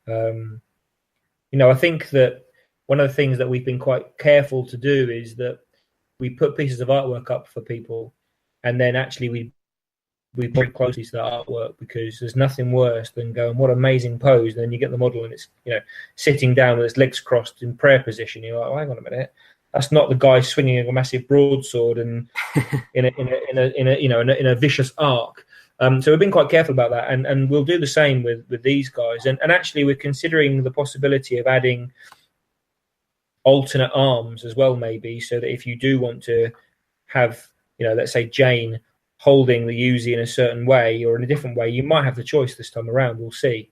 I think that one of the things that we've been quite careful to do is that we put pieces of artwork up for people, and then actually we very closely to that artwork, because there's nothing worse than going, what amazing pose, and then you get the model and it's sitting down with its legs crossed in prayer position. You're like, oh, hang on a minute. That's not the guy swinging a massive broadsword and in a vicious arc. So we've been quite careful about that, and we'll do the same with these guys. And actually, we're considering the possibility of adding alternate arms as well, maybe, so that if you do want to have, let's say Jane holding the Uzi in a certain way or in a different way, you might have the choice this time around. We'll see.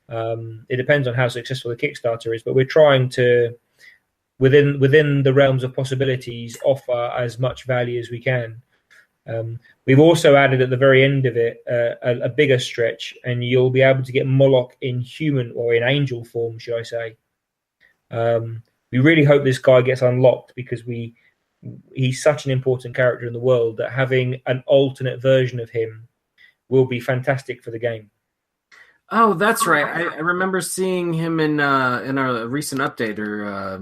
It depends on how successful the Kickstarter is, but we're trying to, within the realms of possibilities, offer as much value as we can. We've also added at the very end of it a bigger stretch, and you'll be able to get Moloch in human or in angel form, should I say. We really hope this guy gets unlocked, because he's such an important character in the world that having an alternate version of him will be fantastic for the game. Oh, that's right. I remember seeing him in a recent update or a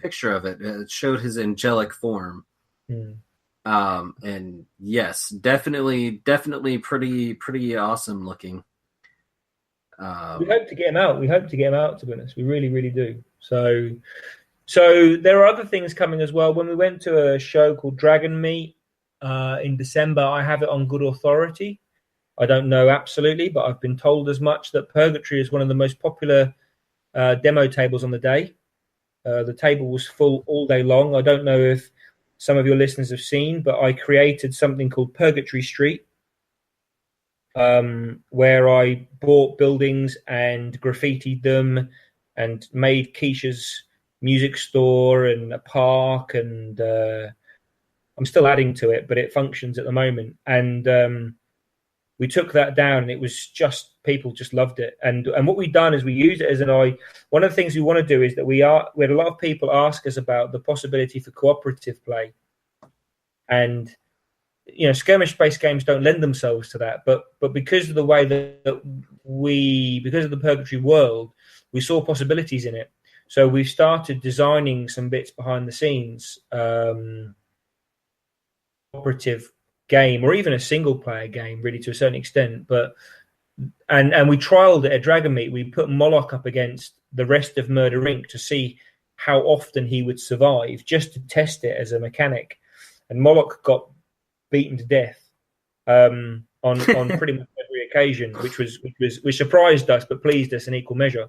picture of it. It showed his angelic form. And yes, definitely pretty awesome looking. We hope to get him out. To be honest, we really, really do. So there are other things coming as well. When we went to a show called Dragon Meet in December, I have it on good authority. I don't know absolutely, but I've been told as much, that Purgatory is one of the most popular demo tables on the day. The table was full all day long. I don't know if some of your listeners have seen, but I created something called Purgatory Street, where I bought buildings and graffitied them and made Keisha's music store and a park, and I'm still adding to it, but it functions at the moment. And we took that down, and it was just, people just loved it. And what we've done is we used it as one of the things we want to do is that we had a lot of people ask us about the possibility for cooperative play. And, skirmish-based games don't lend themselves to that. But because of the way because of the Purgatory world, we saw possibilities in it. So we've started designing some bits behind the scenes, cooperative game, or even a single player game, really, to a certain extent. But and we trialed it at Dragon Meet. We put Moloch up against the rest of Murder Inc. to see how often he would survive, just to test it as a mechanic. And Moloch got beaten to death on pretty much every occasion, which surprised us but pleased us in equal measure.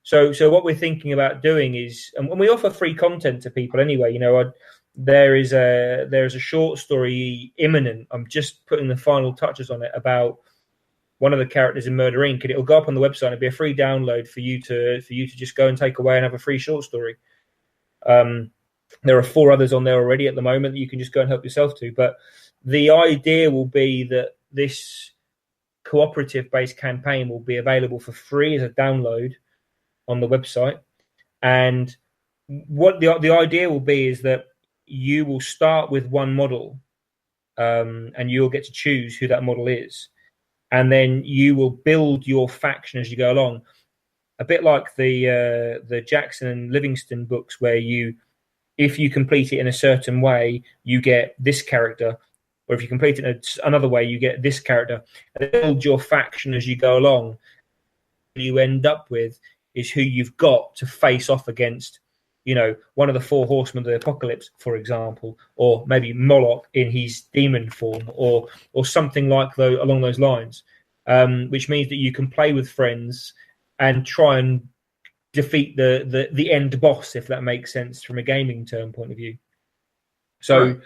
So what we're thinking about doing is, and when we offer free content to people anyway, there is a short story imminent. I'm just putting the final touches on it about one of the characters in Murder Inc. And it'll go up on the website. It'll be a free download for you to just go and take away and have a free short story. There are 4 others on there already at the moment that you can just go and help yourself to. But the idea will be that this cooperative-based campaign will be available for free as a download on the website. And what the idea will be is that you will start with one model, and you'll get to choose who that model is. And then you will build your faction as you go along. A bit like the Jackson and Livingston books, where if you complete it in a certain way, you get this character. Or if you complete it in another way, you get this character. And build your faction as you go along. What you end up with is who you've got to face off against one of the four horsemen of the apocalypse, for example, or maybe Moloch in his demon form, or something along those lines, which means that you can play with friends and try and defeat the end boss, if that makes sense from a gaming term point of view. So right.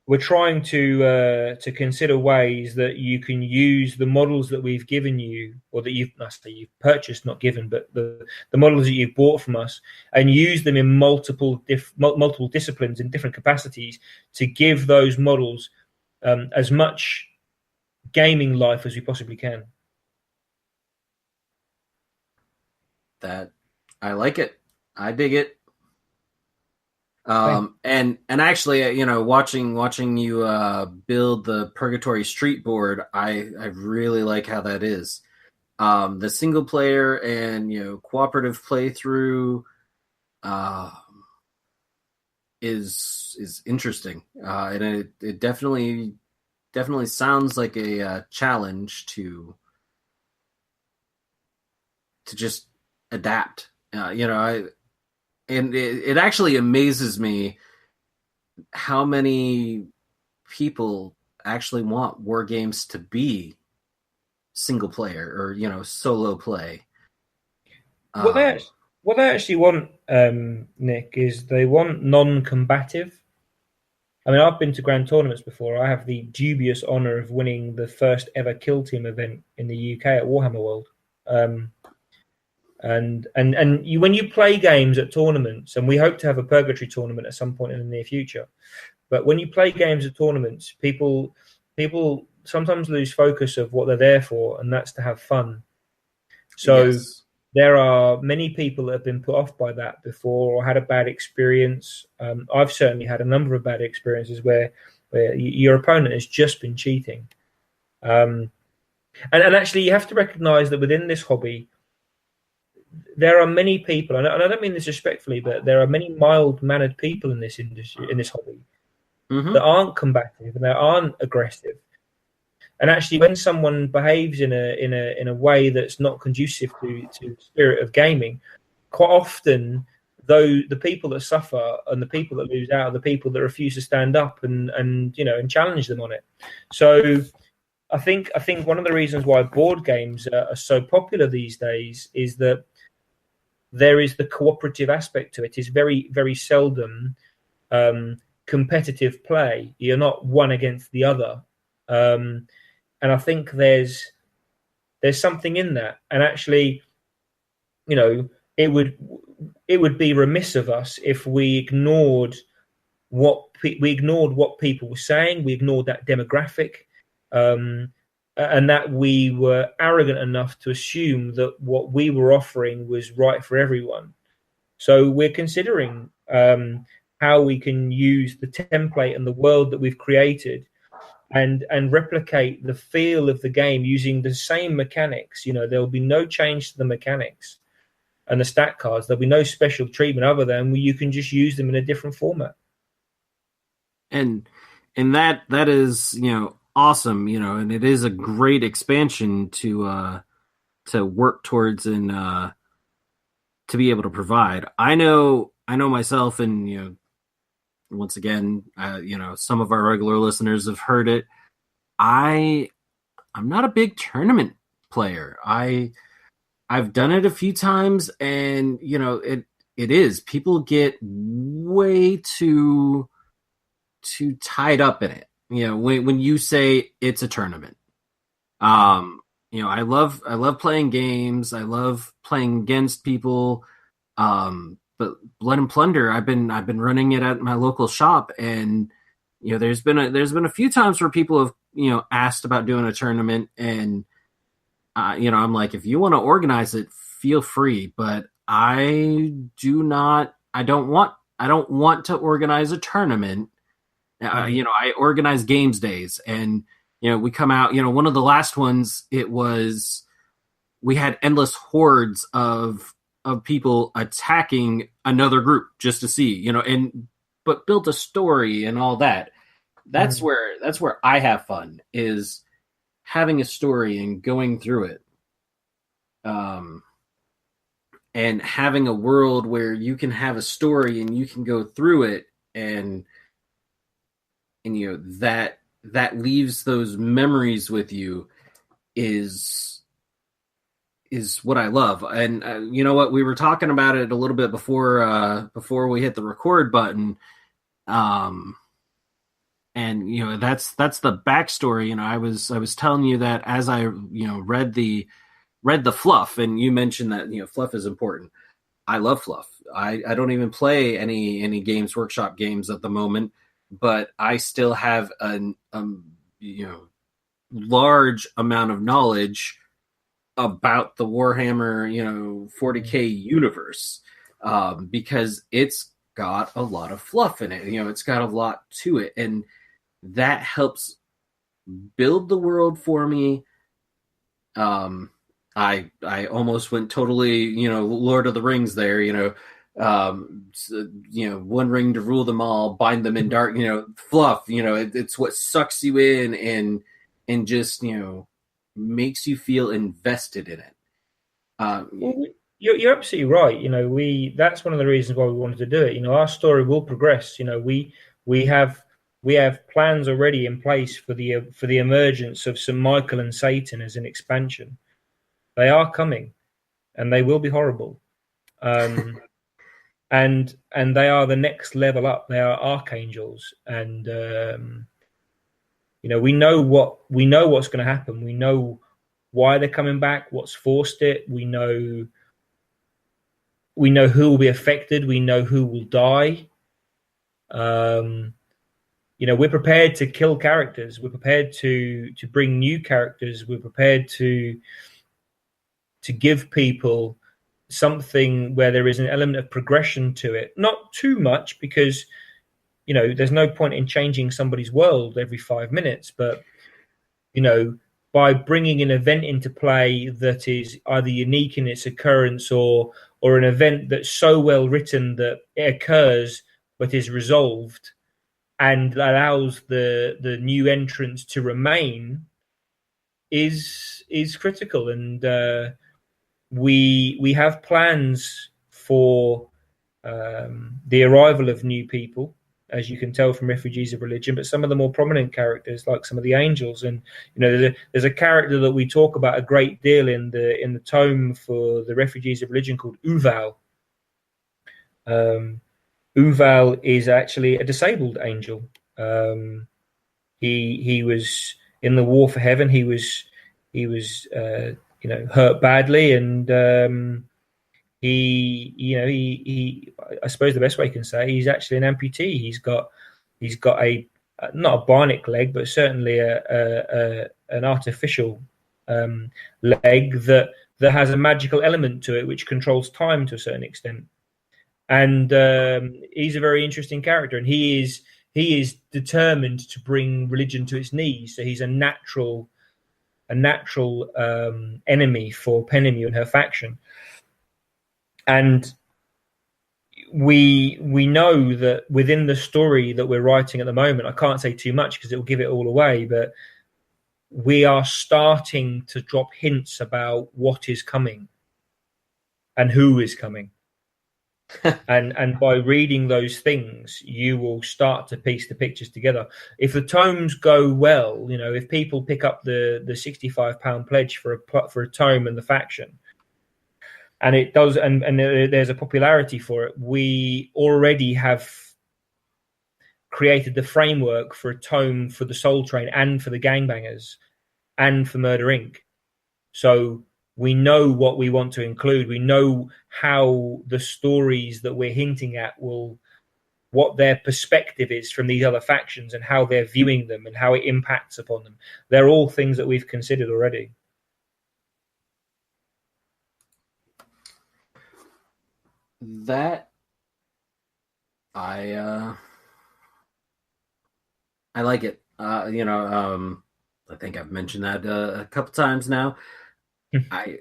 We're trying to consider ways that you can use the models that we've given you, or that you've purchased, not given, but the models that you've bought from us, and use them in multiple disciplines in different capacities to give those models as much gaming life as we possibly can. That I like it. I dig it. And actually, watching you build the Purgatory street board, I really like how that is. The single player and cooperative playthrough is interesting, and it definitely sounds like a challenge to just adapt. And it actually amazes me how many people actually want war games to be single player or solo play. What they actually want, Nick, is they want non-combative. I mean, I've been to grand tournaments before. I have the dubious honor of winning the first ever kill team event in the UK at Warhammer World. And when you play games at tournaments, and we hope to have a Purgatory tournament at some point in the near future, but when you play games at tournaments, people sometimes lose focus of what they're there for, and that's to have fun. So yes. There are many people that have been put off by that before, or had a bad experience. I've certainly had a number of bad experiences where your opponent has just been cheating. And actually, you have to recognize that within this hobby, there are many people, and I don't mean this respectfully, but there are many mild-mannered people in this industry, in this hobby, that aren't combative and that aren't aggressive. And actually, when someone behaves in a way that's not conducive to the spirit of gaming, quite often, though, the people that suffer and the people that lose out are the people that refuse to stand up and challenge them on it. So, I think one of the reasons why board games are so popular these days is that there is the cooperative aspect to it. It's very, very seldom competitive play. You're not one against the other. And I think there's something in that. And actually, it would be remiss of us if we ignored what people were saying. We ignored that demographic, and that we were arrogant enough to assume that what we were offering was right for everyone. So we're considering how we can use the template and the world that we've created and replicate the feel of the game using the same mechanics. There'll be no change to the mechanics and the stat cards. There'll be no special treatment other than you can just use them in a different format. And that is, awesome, and it is a great expansion to work towards and to be able to provide. I know myself, and once again, some of our regular listeners have heard it. I'm not a big tournament player. I've done it a few times, and it is, people get way too tied up in it. When you say it's a tournament, I love playing games. I love playing against people. But Blood and Plunder, I've been running it at my local shop, and there's been a few times where people have asked about doing a tournament, and I'm like, if you want to organize it, feel free, but I don't want to organize a tournament. I organize games days, and we come out. One of the last ones, we had endless hordes of people attacking another group just to see, but built a story and all that. That's where I have fun, is having a story and going through it. and having a world where you can have a story and you can go through it, and that leaves those memories with you is what I love. And you know what, we were talking about it a little bit before we hit the record button. And that's the backstory. I was telling you that as I read the fluff, and you mentioned that fluff is important. I love fluff. I don't even play any Games Workshop games at the moment, but I still have an large amount of knowledge about the Warhammer 40K universe, because it's got a lot of fluff in it. It's got a lot to it, and that helps build the world for me. I almost went totally Lord of the Rings there. One ring to rule them all, bind them in dark. Fluff. It's what sucks you in and just makes you feel invested in it. Well, you're absolutely right. That's one of the reasons why we wanted to do it. Our story will progress. We have plans already in place for the emergence of St. Michael and Satan as an expansion. They are coming, and they will be horrible. And they are the next level up. They are archangels, and we know what's going to happen. We know why they're coming back, what's forced it. We know who will be affected. We know who will die. We're prepared to kill characters. We're prepared to bring new characters. We're prepared to give people something where there is an element of progression to it. Not too much, because there's no point in changing somebody's world every 5 minutes, but by bringing an event into play that is either unique in its occurrence or an event that's so well written that it occurs but is resolved and allows the new entrants to remain is critical. And we have plans for the arrival of new people, as you can tell from Refugees of Religion, but some of the more prominent characters, like some of the angels. And there's a character that we talk about a great deal in the tome for the Refugees of Religion called Uval. Uval is actually a disabled angel. He was in the war for heaven. He was hurt badly, and he I suppose the best way you can say, he's actually an amputee. He's got a not a bionic leg, but certainly an artificial leg that has a magical element to it, which controls time to a certain extent. And he's a very interesting character, and he is determined to bring religion to its knees. So he's a natural enemy for Penemu and her faction. And we know that within the story that we're writing at the moment, I can't say too much because it will give it all away, but we are starting to drop hints about what is coming and who is coming. and by reading those things, you will start to piece the pictures together. If the tomes go well, if people pick up the £65 pledge for a tome and the faction, and it does, and there's a popularity for it, we already have created the framework for a tome for the Soul Train and for the Gangbangers and for Murder Inc. So we know what we want to include. We know how the stories that we're hinting at what their perspective is from these other factions and how they're viewing them and how it impacts upon them. They're all things that we've considered already. That I like it. I think I've mentioned that a couple times now. I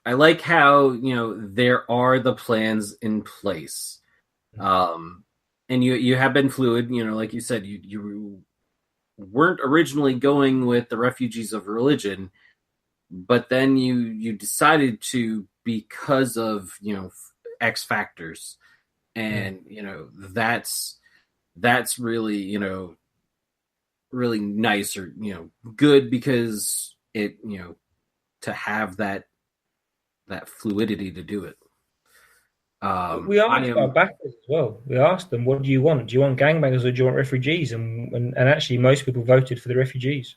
like how there are the plans in place, and you have been fluid. Like you said, you weren't originally going with the Refugees of Religion, but then you decided to because of X factors, and that's really really nice, or good, because it to have that fluidity to do it. We asked our backers as well. We asked them, what do you want? Do you want gangbangers or do you want refugees? And actually most people voted for the refugees.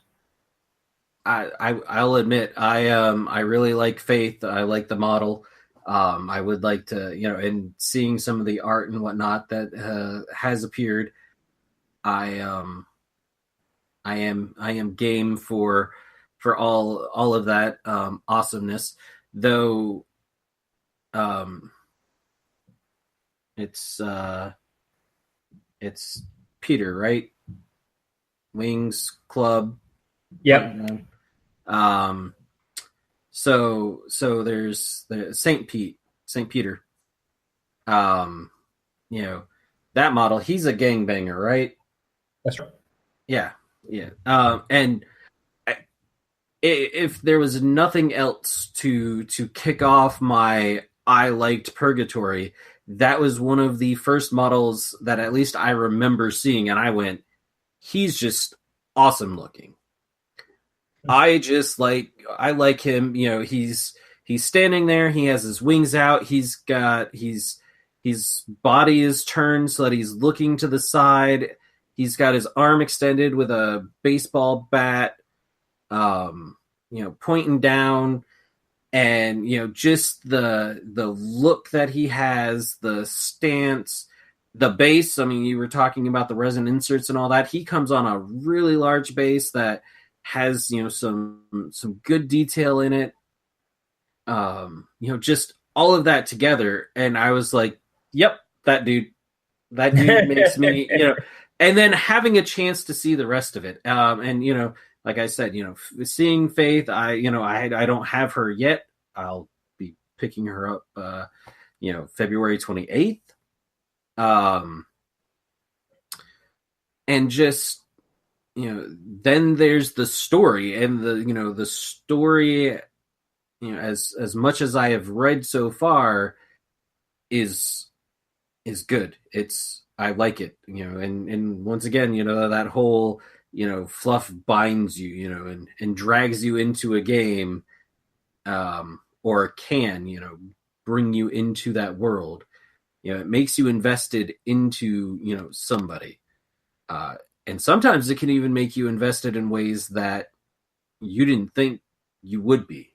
I'll admit, I really like Faith. I like the model. I would like to, and seeing some of the art and whatnot that has appeared, I am game for all of that awesomeness. Though, it's Peter, right? Wings Club. Yep. So there's the St. Peter. That model, he's a gangbanger, right? That's right. Yeah. And if there was nothing else to kick off my I liked Purgatory, that was one of the first models that at least I remember seeing, and I went, he's just awesome looking. I like him. He's standing there. He has his wings out. His body is turned so that he's looking to the side. He's got his arm extended with a baseball bat, pointing down, and just the look that he has, the stance, the base. I mean, you were talking about the resin inserts and all that. He comes on a really large base that has some good detail in it. Just all of that together, and I was like, "Yep, that dude makes me." And then having a chance to see the rest of it, and like I said, seeing Faith, I don't have her yet. I'll be picking her up, February 28th. And just, then there's the story, and the story, as much as I have read so far, is good. I like it, and once again, that whole, fluff binds you, and drags you into a game, or can, bring you into that world. It makes you invested into, somebody. And sometimes it can even make you invested in ways that you didn't think you would be,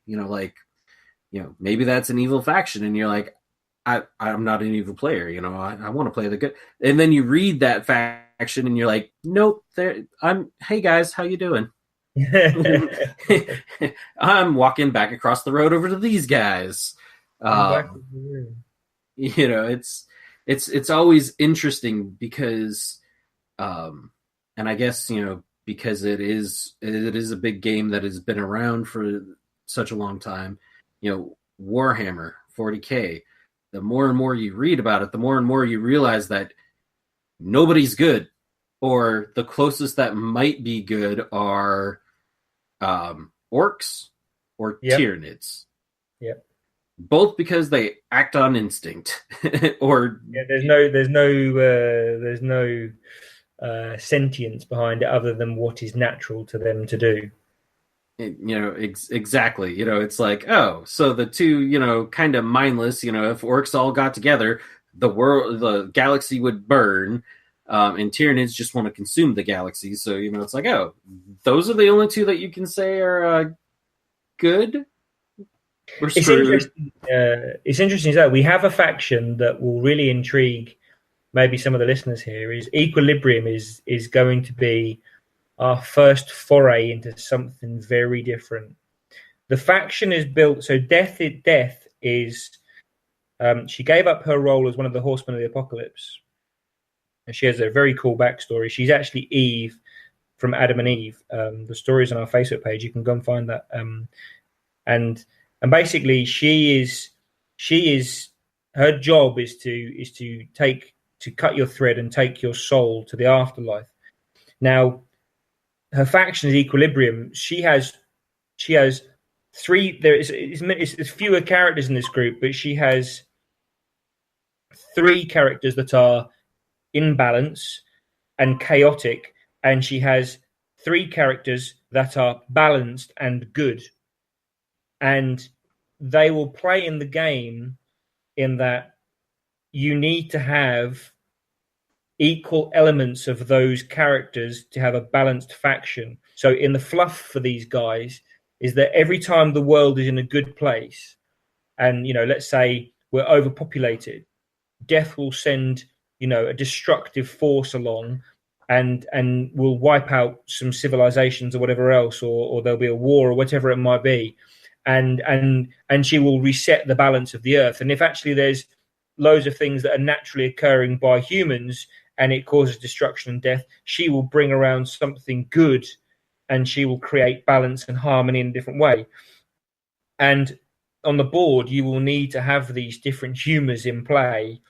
maybe that's an evil faction, and you're like, I'm not an evil player, I want to play the good. And then you read that faction and you're like, nope, hey guys, how you doing? I'm walking back across the road over to these guys. It's always interesting because, and I guess, because it is a big game that has been around for such a long time, Warhammer 40K, the more and more you read about it, the more and more you realize that nobody's good, or the closest that might be good are orcs or Tyranids. Yep. Both because they act on instinct, or there's no sentience behind it other than what is natural to them to do. Exactly. It's like, oh, so the two, kind of mindless. If orcs all got together, the galaxy would burn, and Tyranids just want to consume the galaxy. So it's like, oh, those are the only two that you can say are good. It's interesting that we have a faction that will really intrigue maybe some of the listeners here. Is Equilibrium is going to be our first foray into something very different. The faction is built so Death is she gave up her role as one of the Horsemen of the Apocalypse, and she has a very cool backstory. She's actually Eve from Adam and Eve. The story's on our Facebook page. You can go and find that. And basically, she is her job is to cut your thread and take your soul to the afterlife. Now, her faction is Equilibrium. She has three. There's fewer characters in this group, but she has 3 characters that are in balance and chaotic, and she has 3 characters that are balanced and good. And they will play in the game in that you need to have equal elements of those characters to have a balanced faction. So in the fluff for these guys is that every time the world is in a good place, and let's say we're overpopulated, death will send a destructive force along and will wipe out some civilizations or whatever else, or there'll be a war or whatever it might be, and she will reset the balance of the earth. And if actually there's loads of things that are naturally occurring by humans and it causes destruction and death, she will bring around something good and she will create balance and harmony in a different way. And on the board, you will need to have these different humors in play.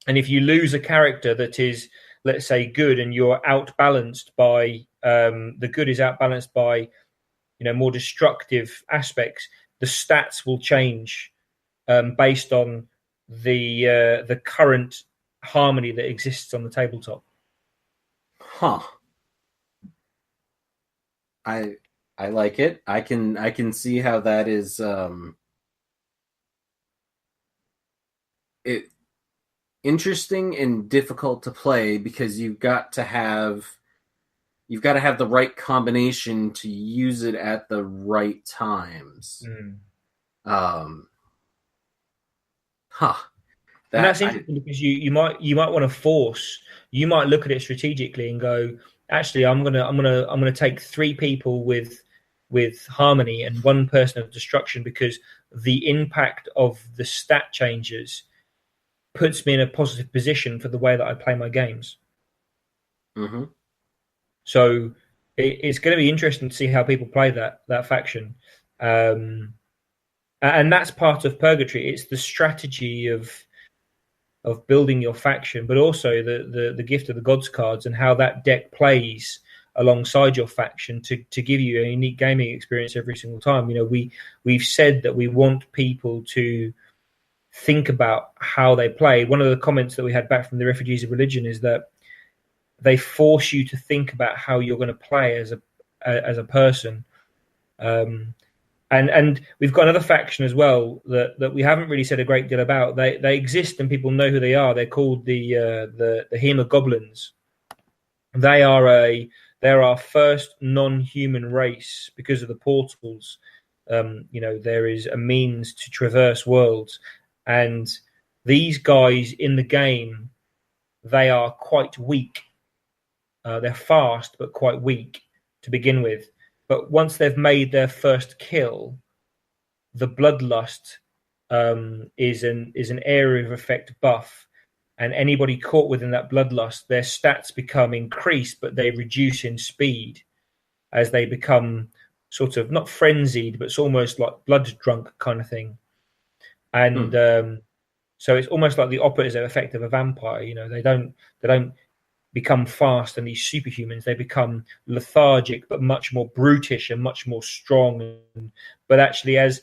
And if you lose a character that is, let's say, good, and you're outbalanced by the good is outbalanced by more destructive aspects, the stats will change based on the current harmony that exists on the tabletop. Huh. I like it. I can see how that is interesting and difficult to play, because you've got to have the right combination to use it at the right times. And that's interesting because you might want to force. You might look at it strategically and go, actually, I'm gonna take 3 people with harmony and 1 person of destruction, because the impact of the stat changes puts me in a positive position for the way that I play my games. Mm-hmm. So it's going to be interesting to see how people play that faction, and that's part of Purgatory. It's the strategy of building your faction, but also the gift of the gods cards and how that deck plays alongside your faction to give you a unique gaming experience every single time. We've said that we want people to think about how they play. One of the comments that we had back from the Refugees of Religion is that they force you to think about how you're going to play as a person. And we've got another faction as well that we haven't really said a great deal about. They exist and people know who they are. They're called the Hemogoblins. They're our first non-human race because of the portals. There is a means to traverse worlds, and these guys in the game, they are quite weak. They're fast but quite weak to begin with. But once they've made their first kill, the bloodlust is an area of effect buff, and anybody caught within that bloodlust, their stats become increased, but they reduce in speed as they become sort of not frenzied, but it's almost like blood drunk kind of thing. And so it's almost like the opposite effect of a vampire. They don't become fast and these superhumans. They become lethargic, but much more brutish and much more strong. But actually, as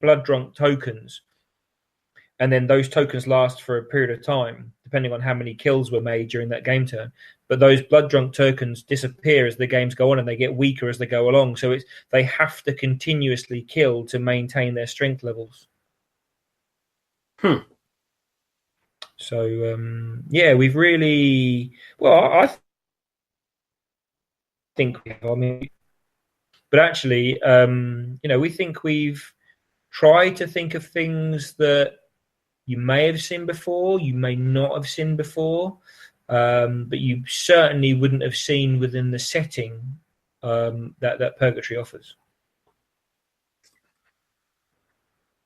blood drunk tokens, and then those tokens last for a period of time, depending on how many kills were made during that game turn. But those blood drunk tokens disappear as the games go on, and they get weaker as they go along. So they have to continuously kill to maintain their strength levels. So we've really I think we have. But actually, we think we've tried to think of things that you may have seen before, you may not have seen before, but you certainly wouldn't have seen within the setting that Purgatory offers.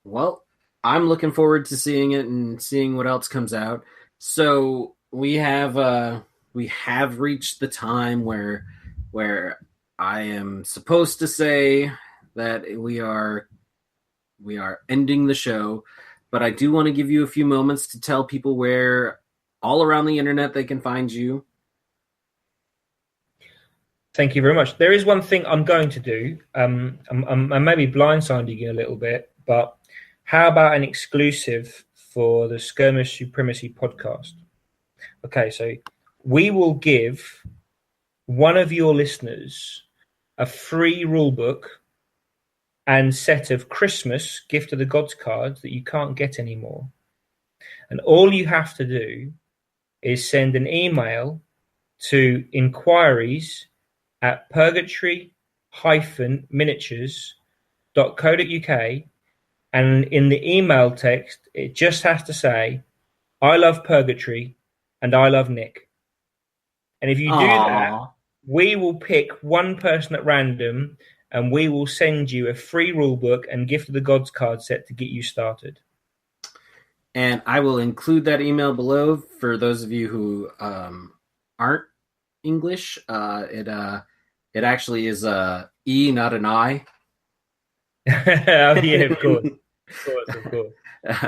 Well, I'm looking forward to seeing it and seeing what else comes out. So we have reached the time where I am supposed to say that we are ending the show, but I do want to give you a few moments to tell people where all around the internet they can find you. Thank you very much. There is one thing I'm going to do. I may be blindsiding you a little bit, but how about an exclusive for the Skirmish Supremacy podcast? Okay, so we will give one of your listeners a free rulebook and set of Christmas Gift of the Gods cards that you can't get anymore. And all you have to do is send an email to inquiries@purgatory-miniatures.co.uk, and in the email text it just has to say, I love Purgatory and I love Nick. And if you do that, we will pick one person at random and we will send you a free rulebook and Gift of the Gods card set to get you started. And I will include that email below for those of you who aren't English. It actually is a E, not an I. Yeah, of course. Of course.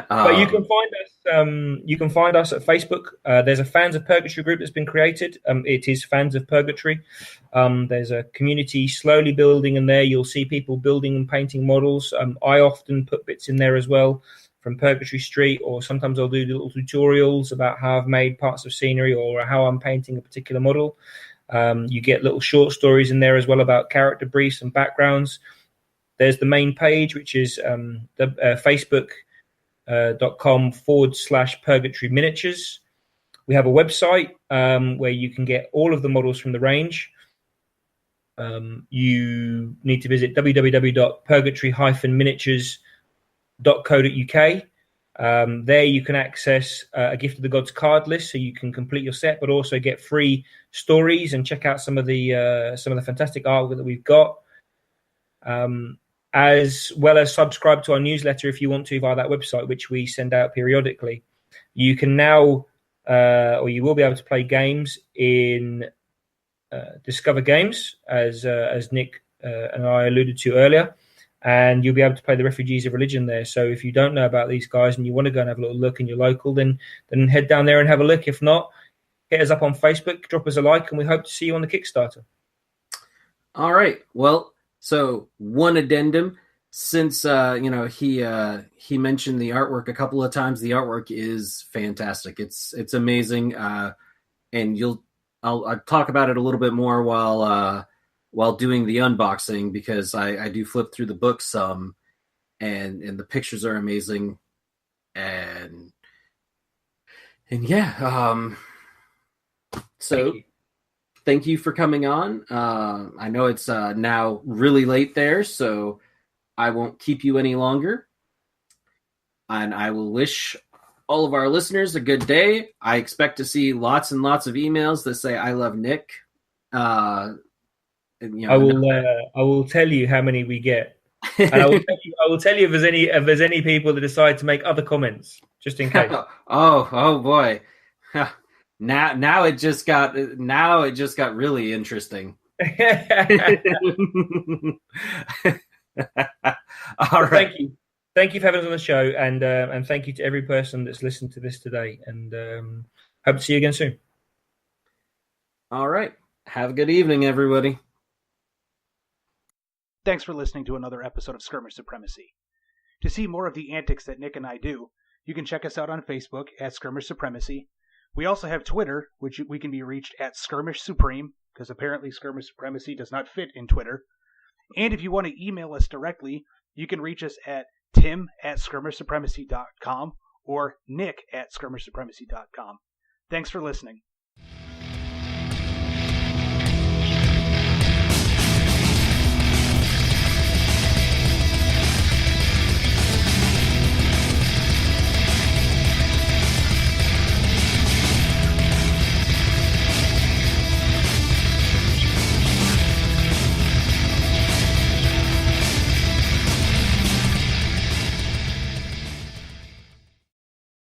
But you can find us. You can find us at Facebook. There's a Fans of Purgatory group that's been created. It is Fans of Purgatory. There's a community slowly building in there. You'll see people building and painting models. I often put bits in there as well from Purgatory Street, or sometimes I'll do little tutorials about how I've made parts of scenery or how I'm painting a particular model. You get little short stories in there as well about character briefs and backgrounds. There's the main page, which is facebook.com/Purgatory Miniatures. We have a website where you can get all of the models from the range. You need to visit www.purgatory-miniatures.co.uk. There you can access a Gift of the Gods card list, so you can complete your set, but also get free stories and check out some of the fantastic artwork that we've got. As well as subscribe to our newsletter if you want to via that website, which we send out periodically. You can now, or you will be able to play games in Discover Games, as Nick and I alluded to earlier, and you'll be able to play the Refugees of Religion there. So if you don't know about these guys and you want to go and have a little look in your local, then head down there and have a look. If not, hit us up on Facebook, drop us a like, and we hope to see you on the Kickstarter. All right. Well, so one addendum, since he mentioned the artwork a couple of times, the artwork is fantastic. It's amazing, and I'll talk about it a little bit more while doing the unboxing, because I do flip through the book some, and the pictures are amazing, and yeah. So. Thank you for coming on. I know it's now really late there, so I won't keep you any longer. And I will wish all of our listeners a good day. I expect to see lots and lots of emails that say, I love Nick. I will tell you how many we get. And I will tell you if there's any people that decide to make other comments, just in case. Oh boy. Now it just got really interesting. All right. Thank you for having us on the show, and thank you to every person that's listened to this today. And hope to see you again soon. All right. Have a good evening, everybody. Thanks for listening to another episode of Skirmish Supremacy. To see more of the antics that Nick and I do, you can check us out on Facebook at Skirmish Supremacy. We also have Twitter, which we can be reached at Skirmish Supreme, because apparently Skirmish Supremacy does not fit in Twitter. And if you want to email us directly, you can reach us at tim@skirmishsupremacy.com or nick@skirmishsupremacy.com. Thanks for listening.